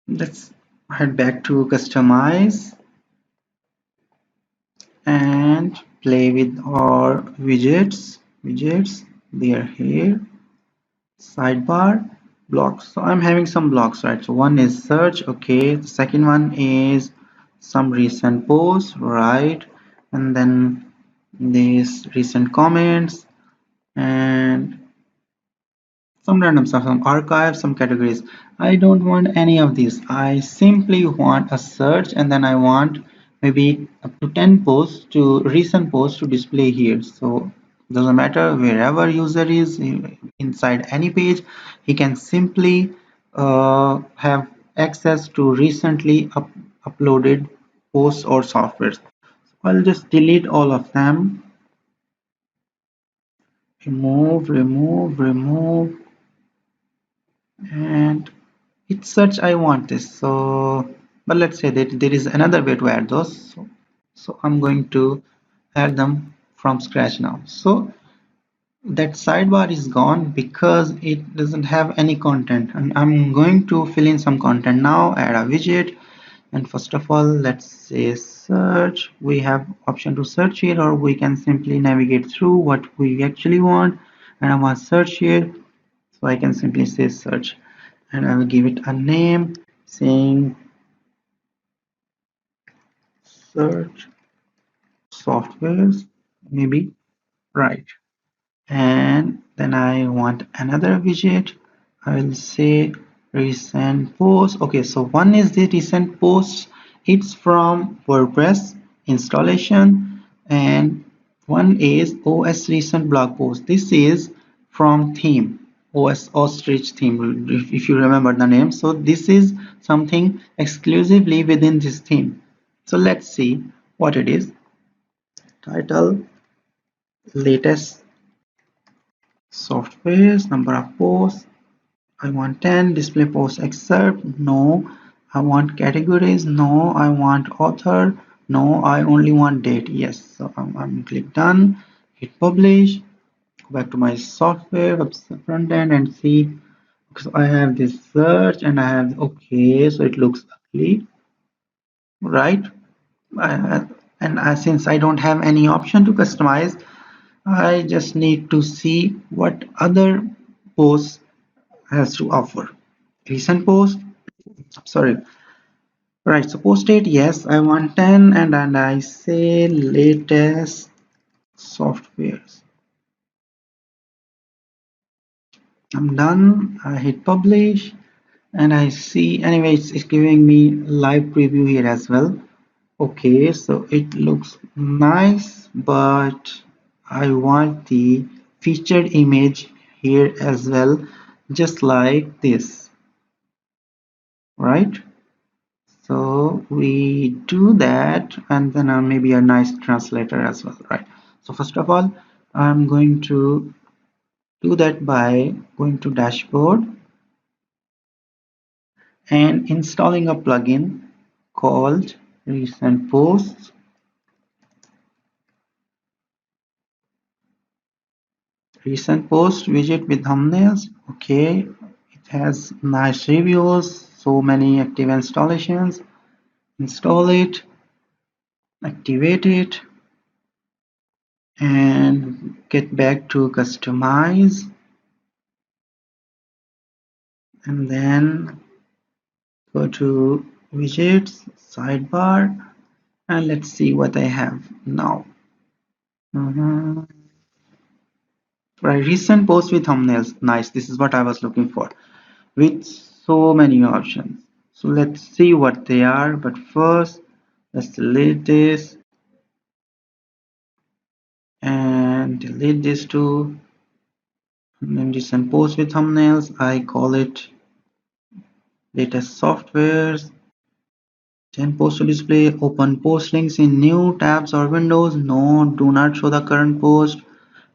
let's head back to customize and play with our widgets. They are here. Sidebar, blocks. So I'm having some blocks, right? So one is search. Okay, the second one is some recent posts, right? And then these recent comments and some random stuff, some archives, some categories. I don't want any of these. I simply want a search, and then I want maybe up to 10 posts to recent posts to display here. So doesn't matter wherever user is inside any page, he can simply have access to recently uploaded posts or softwares. I'll just delete all of them. Remove, and it's such I want this. So but let's say that there is another way to add those, so I'm going to add them from scratch now. So that sidebar is gone because it doesn't have any content, and I'm going to fill in some content now. Add a widget, and first of all, let's say search. We have option to search here, or we can simply navigate through what we actually want, and I want search here, so I can simply say search, and I will give it a name saying search softwares, maybe, right? And then I want another widget. I will say recent posts. Okay, so one is the recent posts. It's from WordPress installation, and one is OS recent blog post. This is from theme, OS ostrich theme, if you remember the name. So this is something exclusively within this theme. So let's see what it is. Title, latest softwares, number of posts. I want 10. Display post excerpt, no. I want categories, no. I want author, no. I only want date, yes. So I'm click done, hit publish, go back to my software website front end and see. So I have this search and I have, okay, so it looks ugly, right? Since I don't have any option to customize, I just need to see what other posts has to offer. Recent post, sorry, right? So post date, yes, I want 10, and I say latest softwares. I'm done. I hit publish, and I see. Anyway, it's giving me live preview here as well. Okay, so it looks nice, but I want the featured image here as well, just like this, right? So we do that, and then maybe a nice translator as well, right? So first of all, I'm going to do that by going to dashboard and installing a plugin called recent posts. Recent post widget with thumbnails. Okay, it has nice reviews, so many active installations. Install it, activate it, and get back to customize, and then go to widgets, sidebar, And let's see what I have now. Mhm. Right, recent post with thumbnails. Nice, this is what I was looking for. With so many options. So let's see what they are. But first, let's delete this and delete this too. And then recent post with thumbnails. I call it latest softwares. 10 post to display. Open post links in new tabs or windows. No, do not show the current post.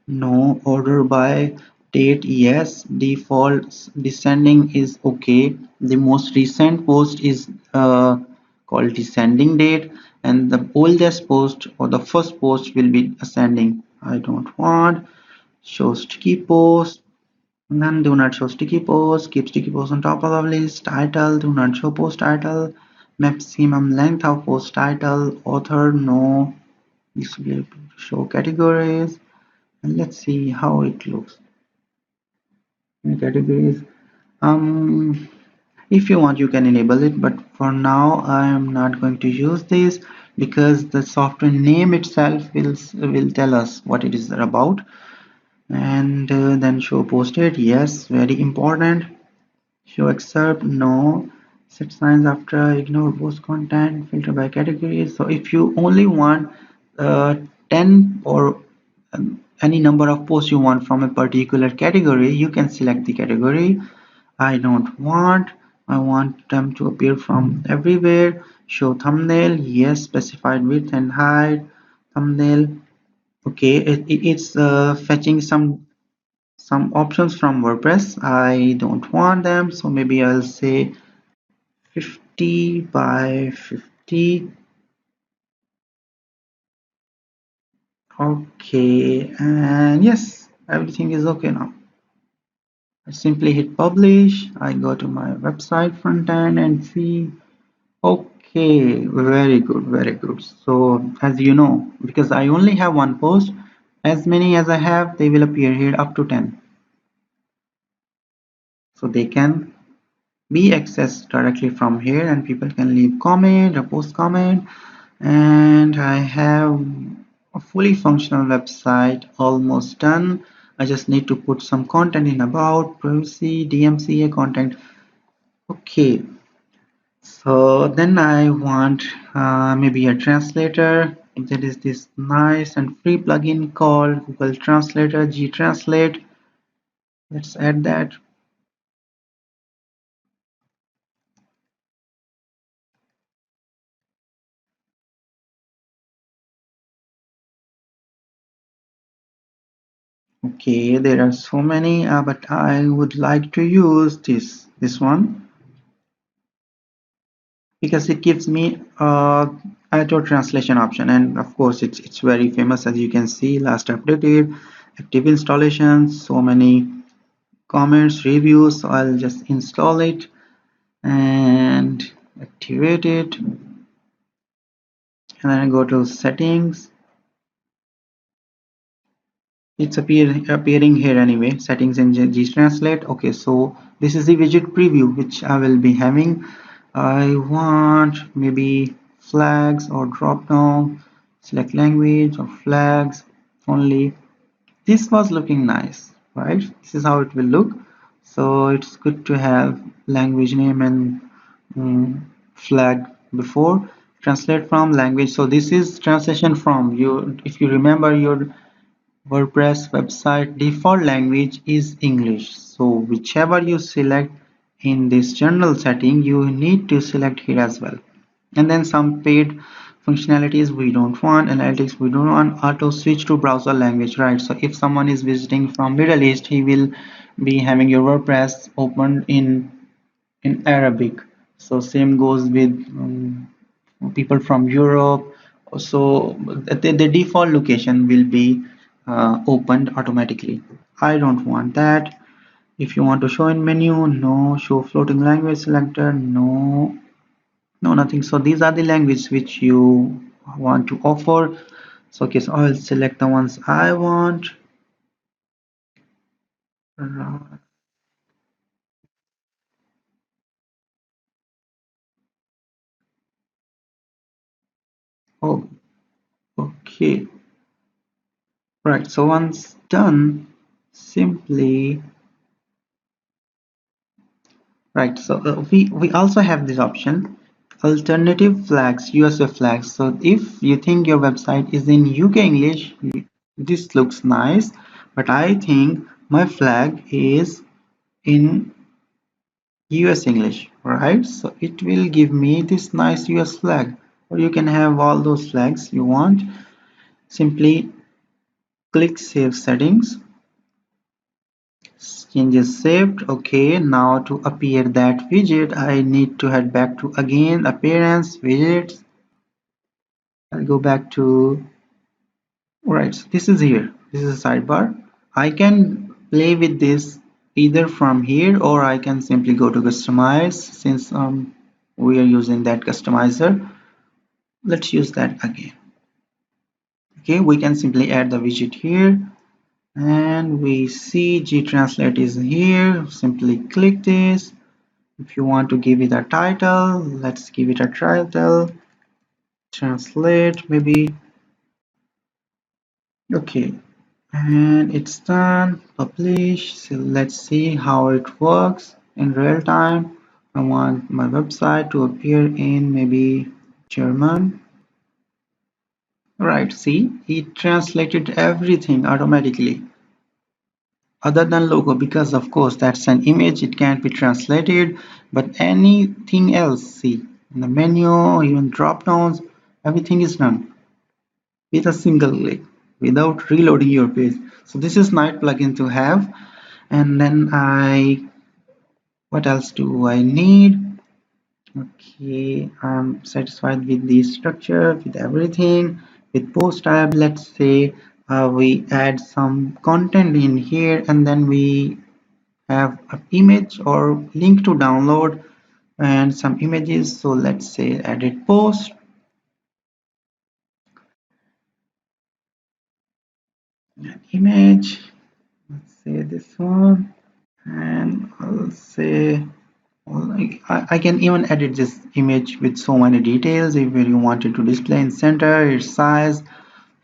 No, order by date, yes. Default descending is okay. The most recent post is called descending date, and the oldest post or the first post will be ascending. I don't want. Show sticky post. Then do not show sticky post. Keep sticky post on top of the list. Title, do not show post title. Maximum length of post title. Author, no. This will show categories. And let's see how it looks in categories. um if you want, you can enable it, but for now I am not going to use this because the software name itself will tell us what it is about. And then show posted, yes, very important. Show excerpt, no. Set signs after, ignore post content, filter by categories. So if you only want 10 or any number of posts you want from a particular category, you can select the category. I don't want. I want them to appear from everywhere. Show thumbnail, yes. Specified width and height. Thumbnail, okay. It's fetching some options from WordPress. I don't want them, so maybe I'll say 50 by 50. Okay, and yes, everything is okay now. I simply hit publish. I go to my website front end and see. Okay, very good, very good. So as you know, because I only have one post, as many as I have, they will appear here up to 10. So they can be accessed directly from here and people can leave comment or post comment. And I have a fully functional website almost done. I just need to put some content in about privacy, DMCA content. Okay, so then I want maybe a translator. There is this nice and free plugin called Google Translator, G-Translate. Let's add that. Okay, there are so many, but I would like to use this one because it gives me auto translation option, and of course it's very famous. As you can see, last updated, active installations, so many comments, reviews. So I'll just install it and activate it, and then I go to settings. It's appearing here anyway, settings in G-Translate. Okay, so this is the widget preview which I will be having. I want maybe flags or drop down, select language or flags only. This was looking nice, right? This is how it will look. So it's good to have language name and flag before. Translate from language. So this is translation from you. If you remember, your WordPress website default language is English. So whichever you select in this general setting, you need to select here as well. And then some paid functionalities we don't want, analytics we don't want, auto switch to browser language, right? So if someone is visiting from Middle East, he will be having your WordPress opened in Arabic. So same goes with people from Europe. So the default location will be opened automatically. I don't want that. If you want to show in menu, no. Show floating language selector, no. No, nothing. So these are the languages which you want to offer. So okay, so I'll select the ones I want. Oh, okay. Right, so once done, simply right. So we also have this option, alternative flags, USA flags. So if you think your website is in UK English, this looks nice, but I think my flag is in US English, right? So it will give me this nice US flag, or you can have all those flags you want. Simply click Save Settings. Changes saved. Okay, now to appear that widget, I need to head back to again Appearance, Widgets. I'll go back to right. So this is here. This is a sidebar. I can play with this either from here or I can simply go to Customize since we are using that customizer. Let's use that again. Okay, we can simply add the widget here and we see gtranslate is here. Simply click this. If you want to give it a title, let's give it a title, translate maybe. Okay, and it's done. Publish. So let's see how it works in real time. I want my website to appear in maybe German. Right, see, it translated everything automatically other than logo, because of course that's an image, it can't be translated, but anything else, see, in the menu, even drop downs, everything is done with a single click without reloading your page. So this is nice plugin to have. And then what else do I need? Okay, I'm satisfied with the structure, with everything. With post tab, let's say we add some content in here and then we have an image or link to download and some images. So let's say edit post, an image, let's say this one, and I'll say well, I can even edit this image with so many details. If you wanted to display in center, its size,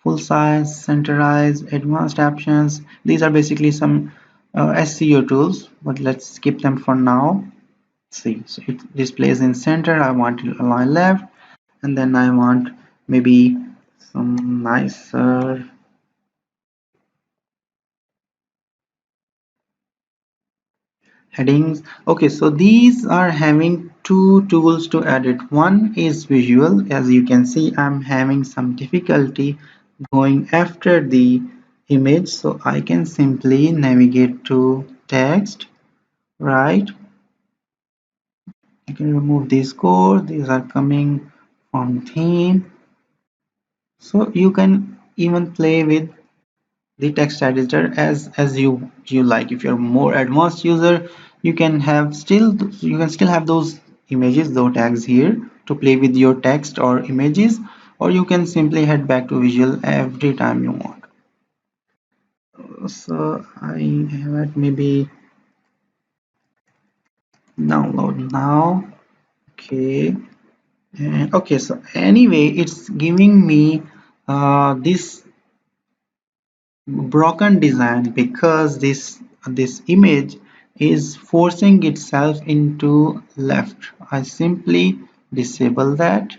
full size, centerize, advanced options, these are basically some SEO tools, but let's skip them for now. See, so it displays in center. I want to align left, and then I want maybe some nicer headings. Okay, so these are having two tools to edit. One is visual. As you can see, I'm having some difficulty going after the image, so I can simply navigate to text, right? I can remove these codes. These are coming from theme, so you can even play with the text editor as you like. If you're more advanced user, you can still have those images, those tags here to play with your text or images, or you can simply head back to visual every time you want. So I have it maybe download now. Okay, and okay, so anyway it's giving me this broken design because this image is forcing itself into left. I simply disable that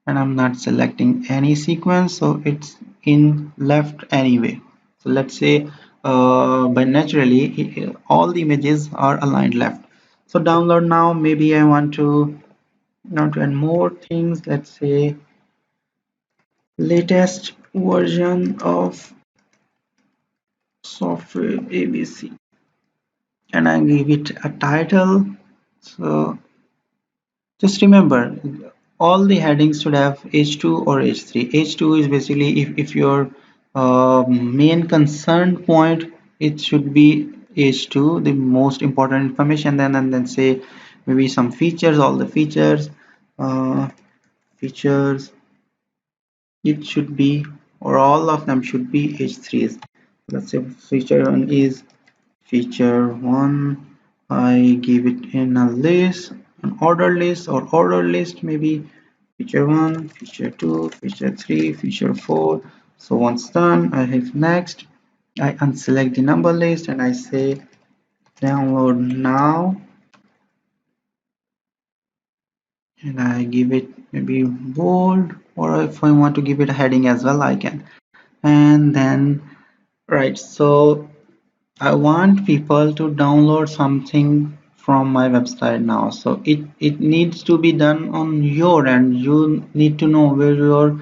and I'm not selecting any sequence, so it's in left anyway. So let's say by naturally all the images are aligned left. So download now. Maybe I want to add more things. Let's say latest version of software ABC, and I give it a title. So just remember, all the headings should have H2 or H3. H2 is basically if your main concern point, it should be H2, the most important information. Then and then say maybe some features, all the features, uh, features. It should be, or all of them should be H3s. Let's say feature one is feature 1. I give it in a list, an order list or order list maybe. feature 1, feature 2, feature 3, feature 4. So once done, I hit next. I unselect the number list and I say download now, and I give it maybe bold, or if I want to give it a heading as well, I can. And then right, so I want people to download something from my website now. So it needs to be done on your end. You need to know where your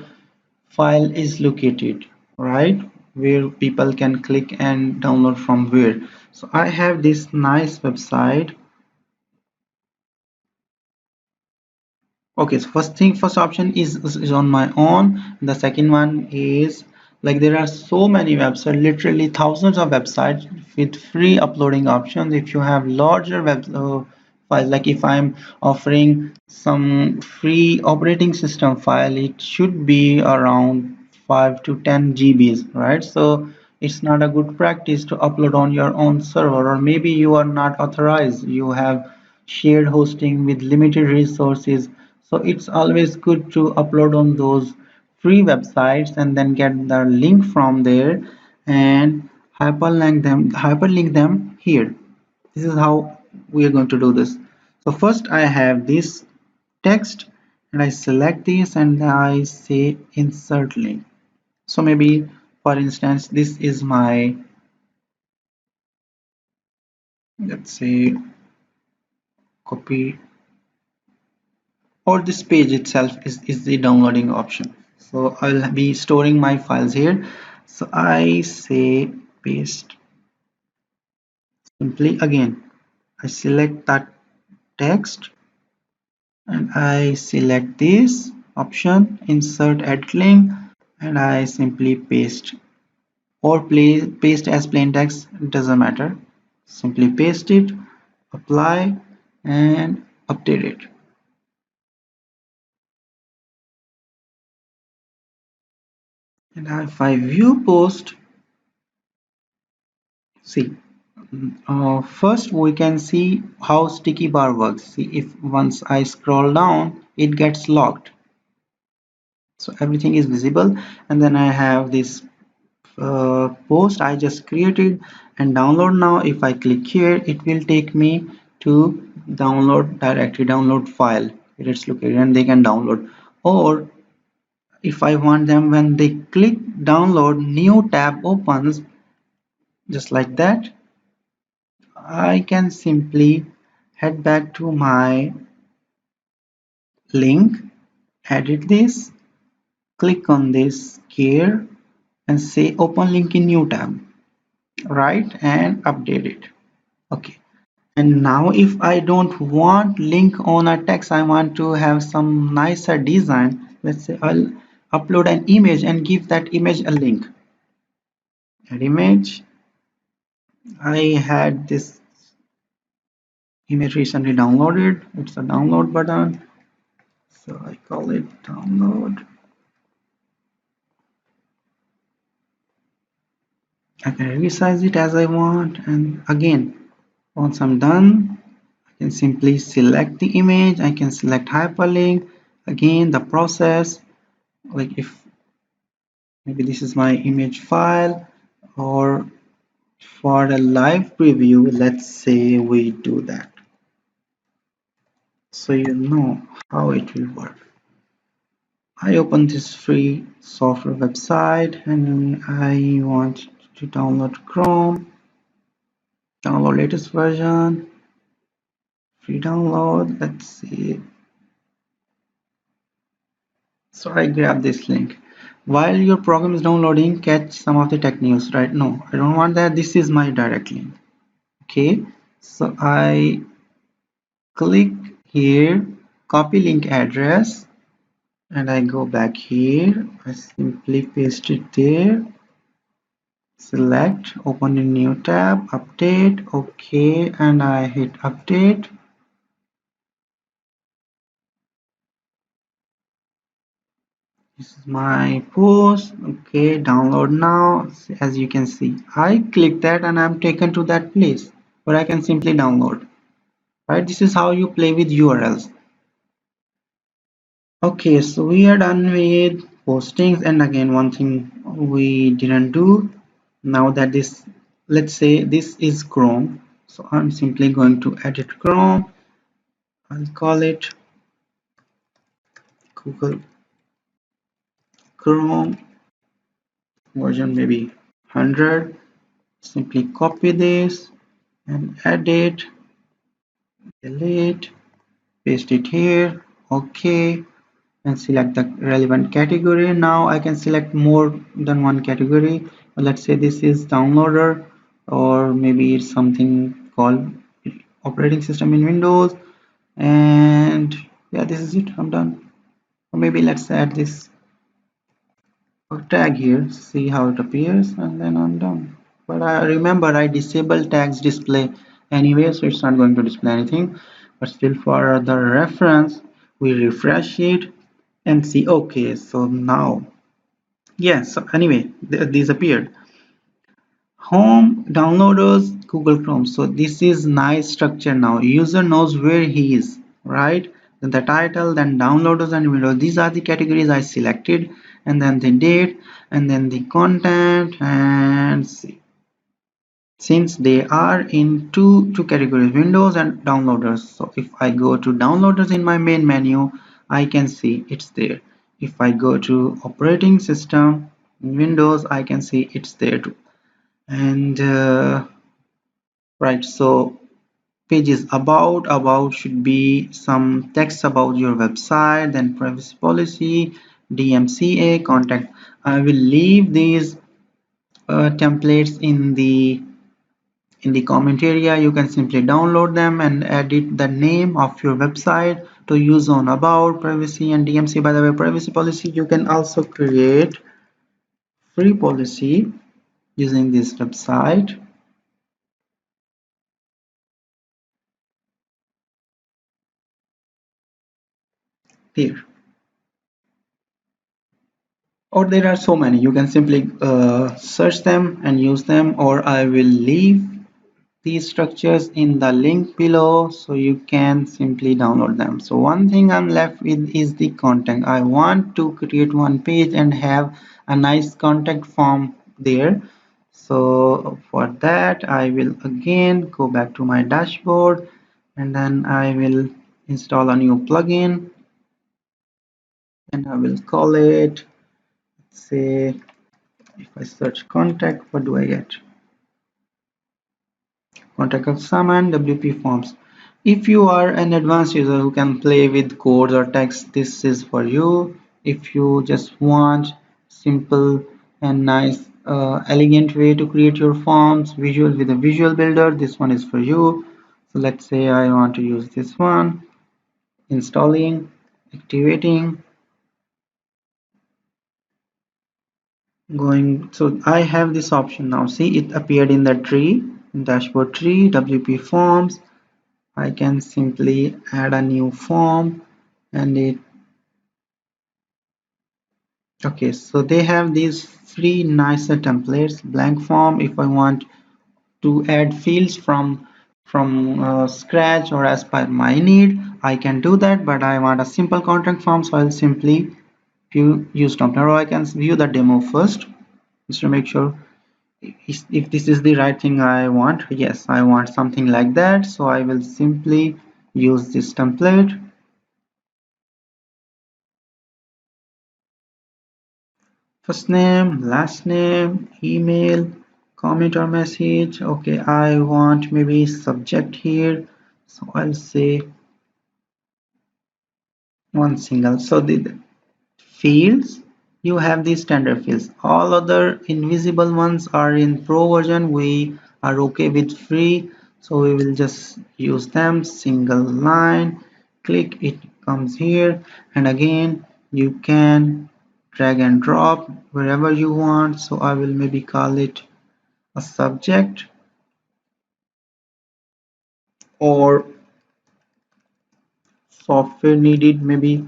file is located, right? Where people can click and download from where. So I have this nice website. Okay, so first option is on my own. The second one is like there are so many websites, literally thousands of websites with free uploading options. If you have larger web files, like if I'm offering some free operating system file, it should be around 5 to 10 GBs, right? So it's not a good practice to upload on your own server, or maybe you are not authorized. You have shared hosting with limited resources, so it's always good to upload on those free websites and then get the link from there and hyperlink them here. This is how we are going to do this. So first I have this text and I select this and I say insert link. So maybe for instance this is my, let's say, copy, or this page itself is the downloading option. So I'll be storing my files here. So I say paste. Simply again I select that text and I select this option, insert add link, and I simply paste, or paste as plain text, it doesn't matter. Simply paste it, apply, and update it. And if I view post, see, first we can see how sticky bar works. See, if once I scroll down, it gets locked. So everything is visible, and then I have this post I just created and download now. If I click here, it will take me to download directory, download file where it's located, and they can download. Or if I want them, when they click download, new tab opens just like that. I can simply head back to my link, edit this, click on this here and say open link in new tab, right, and update it. Okay, and now if I don't want link on a text, I want to have some nicer design. Let's say I'll upload an image and give that image a link. Add image. I had this image recently downloaded. It's a download button, so I call it download. I can resize it as I want, and again, once I'm done, I can simply select the image. I can select hyperlink. Again, the process, like if maybe this is my image file, or for a live preview, let's say we do that, so you know how it will work. I open this free software website and I want to download Chrome, download latest version, free download. Let's see. So I grab this link. While your program is downloading, catch some of the tech news, right? No, I don't want that. This is my direct link. Okay, so I click here, copy link address, and I go back here. I simply paste it there, select, open a new tab, update, okay, and I hit update. This is my post. Okay, download now. As you can see, I click that and I'm taken to that place where I can simply download. Right, this is how you play with URLs. Okay, so we are done with postings, and again one thing we didn't do. Now that this, let's say this is Chrome, so I'm simply going to edit Chrome. I'll call it Google Chrome version maybe 100. Simply copy this and edit, delete, paste it here. Okay, and select the relevant category. Now I can select more than one category. Let's say this is downloader, or maybe it's something called operating system in Windows. And yeah, this is it. I'm done. Or maybe let's add this tag here, see how it appears, and then I'm done. But I remember I disabled tags display anyway, so it's not going to display anything. But still, for the reference, we refresh it and see. Okay, so now, yes, so anyway, these appeared. Home, downloaders, Google Chrome. So this is nice structure now. User knows where he is, right? Then the title, then downloaders and windows. These are the categories I selected, and then the date, and then the content, and see. Since they are in two categories, Windows and downloaders. So if I go to downloaders in my main menu, I can see it's there. If I go to operating system in Windows, I can see it's there too. And right, so pages about should be some text about your website, then privacy policy, DMCA, contact. I will leave these templates in the comment area. You can simply download them and edit the name of your website to use on about, privacy, and DMC. By the way, privacy policy, you can also create free policy using this website here. Or there are so many, you can simply search them and use them, or I will leave these structures in the link below so you can simply download them. So one thing I'm left with is the content. I want to create one page and have a nice contact form there. So for that I will again go back to my dashboard, and then I will install a new plugin, and I will call it, say, if I search contact, what do I get? Contact us summon WP forms. If you are an advanced user who can play with codes or text, this is for you. If you just want simple and nice elegant way to create your forms visual with a visual builder, this one is for you. So let's say I want to use this one, installing, activating, going. So I have this option now. See, it appeared in the tree, dashboard tree, WP forms. I can simply add a new form, and it, okay, so they have these free nicer templates. Blank form, if I want to add fields from scratch or as per my need, I can do that. But I want a simple contact form, so I'll simply use template, or I can view the demo first just to make sure if this is the right thing I want. Yes, I want something like that, so I will simply use this template. First name, last name, email, comment or message. Okay, I want maybe subject here, so I'll say one single. So the fields, you have these standard fields. All other invisible ones are in pro version. We are okay with free, so we will just use them. Single line, click, it comes here, and again you can drag and drop wherever you want. So I will maybe call it a subject, or software needed maybe,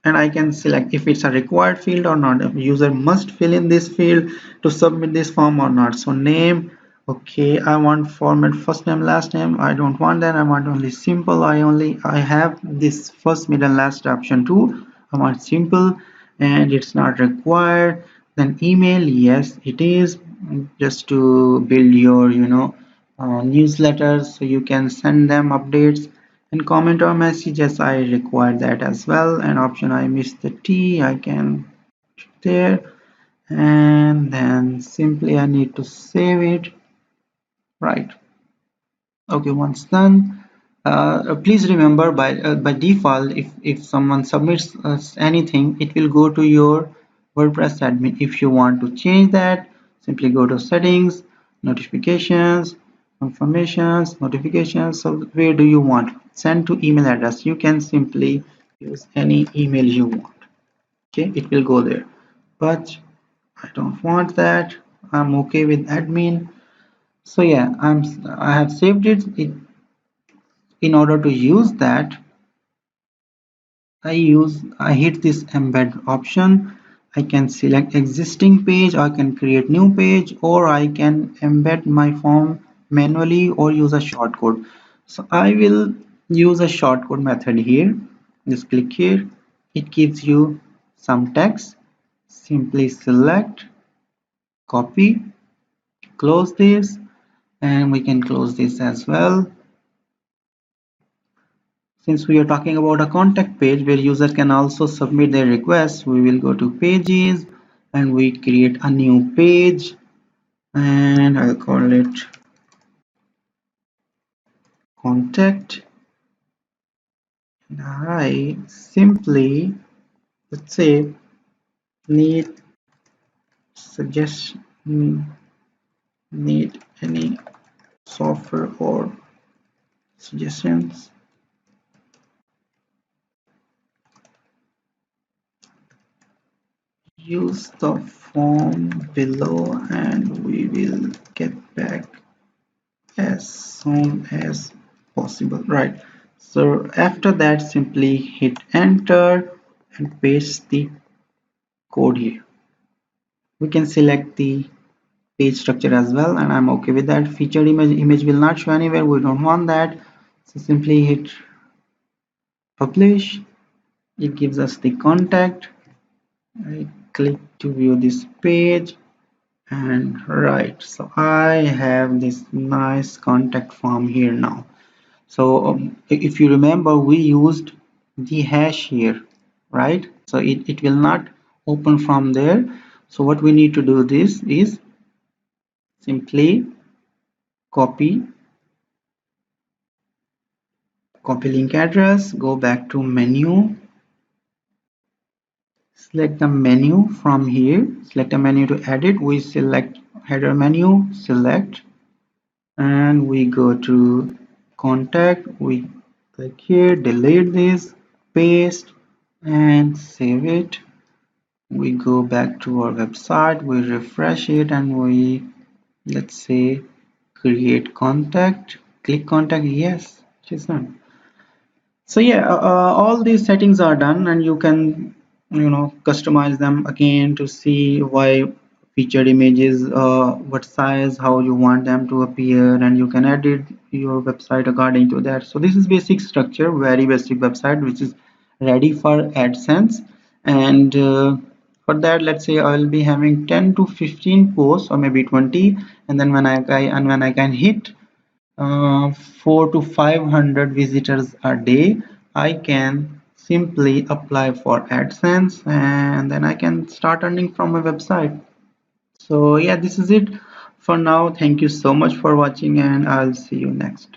and I can select if it's a required field or not. A user must fill in this field to submit this form or not. So name, Okay, I want format first name last name. I don't want that. I want only simple. I have this first middle last option too. I want simple and it's not required. Then email, yes it is, just to build your newsletters so you can send them updates. And comment or messages, I require that as well. And option, I missed the T, I can there. And then simply I need to save it. Right. Okay, once done, please remember by default, if someone submits us anything, it will go to your WordPress admin. If you want to change that, simply go to settings, notifications, confirmations, notifications. So where do you want? Send to email address. You can simply use any email you want. Okay, it will go there. But I don't want that. I'm okay with admin. So yeah, I have saved it. In order to use that, I hit this embed option. I can select existing page, I can create new page, or I can embed my form manually or use a shortcode. So I will use a shortcode method here. Just click here. It gives you some text. Simply select, copy, close this, and we can close this as well. Since we are talking about a contact page where user can also submit their requests, we will go to pages and we create a new page, and I'll call it contact. And I simply, let's say, need suggestion, need any software or suggestions. Use the form below and we will get back as soon as possible. Right, so after that simply hit enter and paste the code here. We can select the page structure as well, and I'm okay with that. Featured image will not show anywhere, we don't want that. So simply hit publish. It gives us the contact. I click to view this page, and right, so I have this nice contact form here now. So if you remember, we used the hash here, right? So it will not open from there. So what we need to do this is simply copy link address, go back to menu, select the menu from here, select a menu to edit. We select header menu, select, and we go to contact. We click here, delete this, paste, and save it. We go back to our website, we refresh it, and we, let's say, create contact, click contact, yes, it is done. So yeah, all these settings are done, and you can customize them again to see why featured images, what size, how you want them to appear, and you can edit your website according to that. So this is basic structure, very basic website which is ready for AdSense. And for that, let's say I'll be having 10 to 15 posts or maybe 20, and then when I can hit 4 to 500 visitors a day, I can simply apply for AdSense, and then I can start earning from my website. So yeah, this is it for now. Thank you so much for watching, and I'll see you next.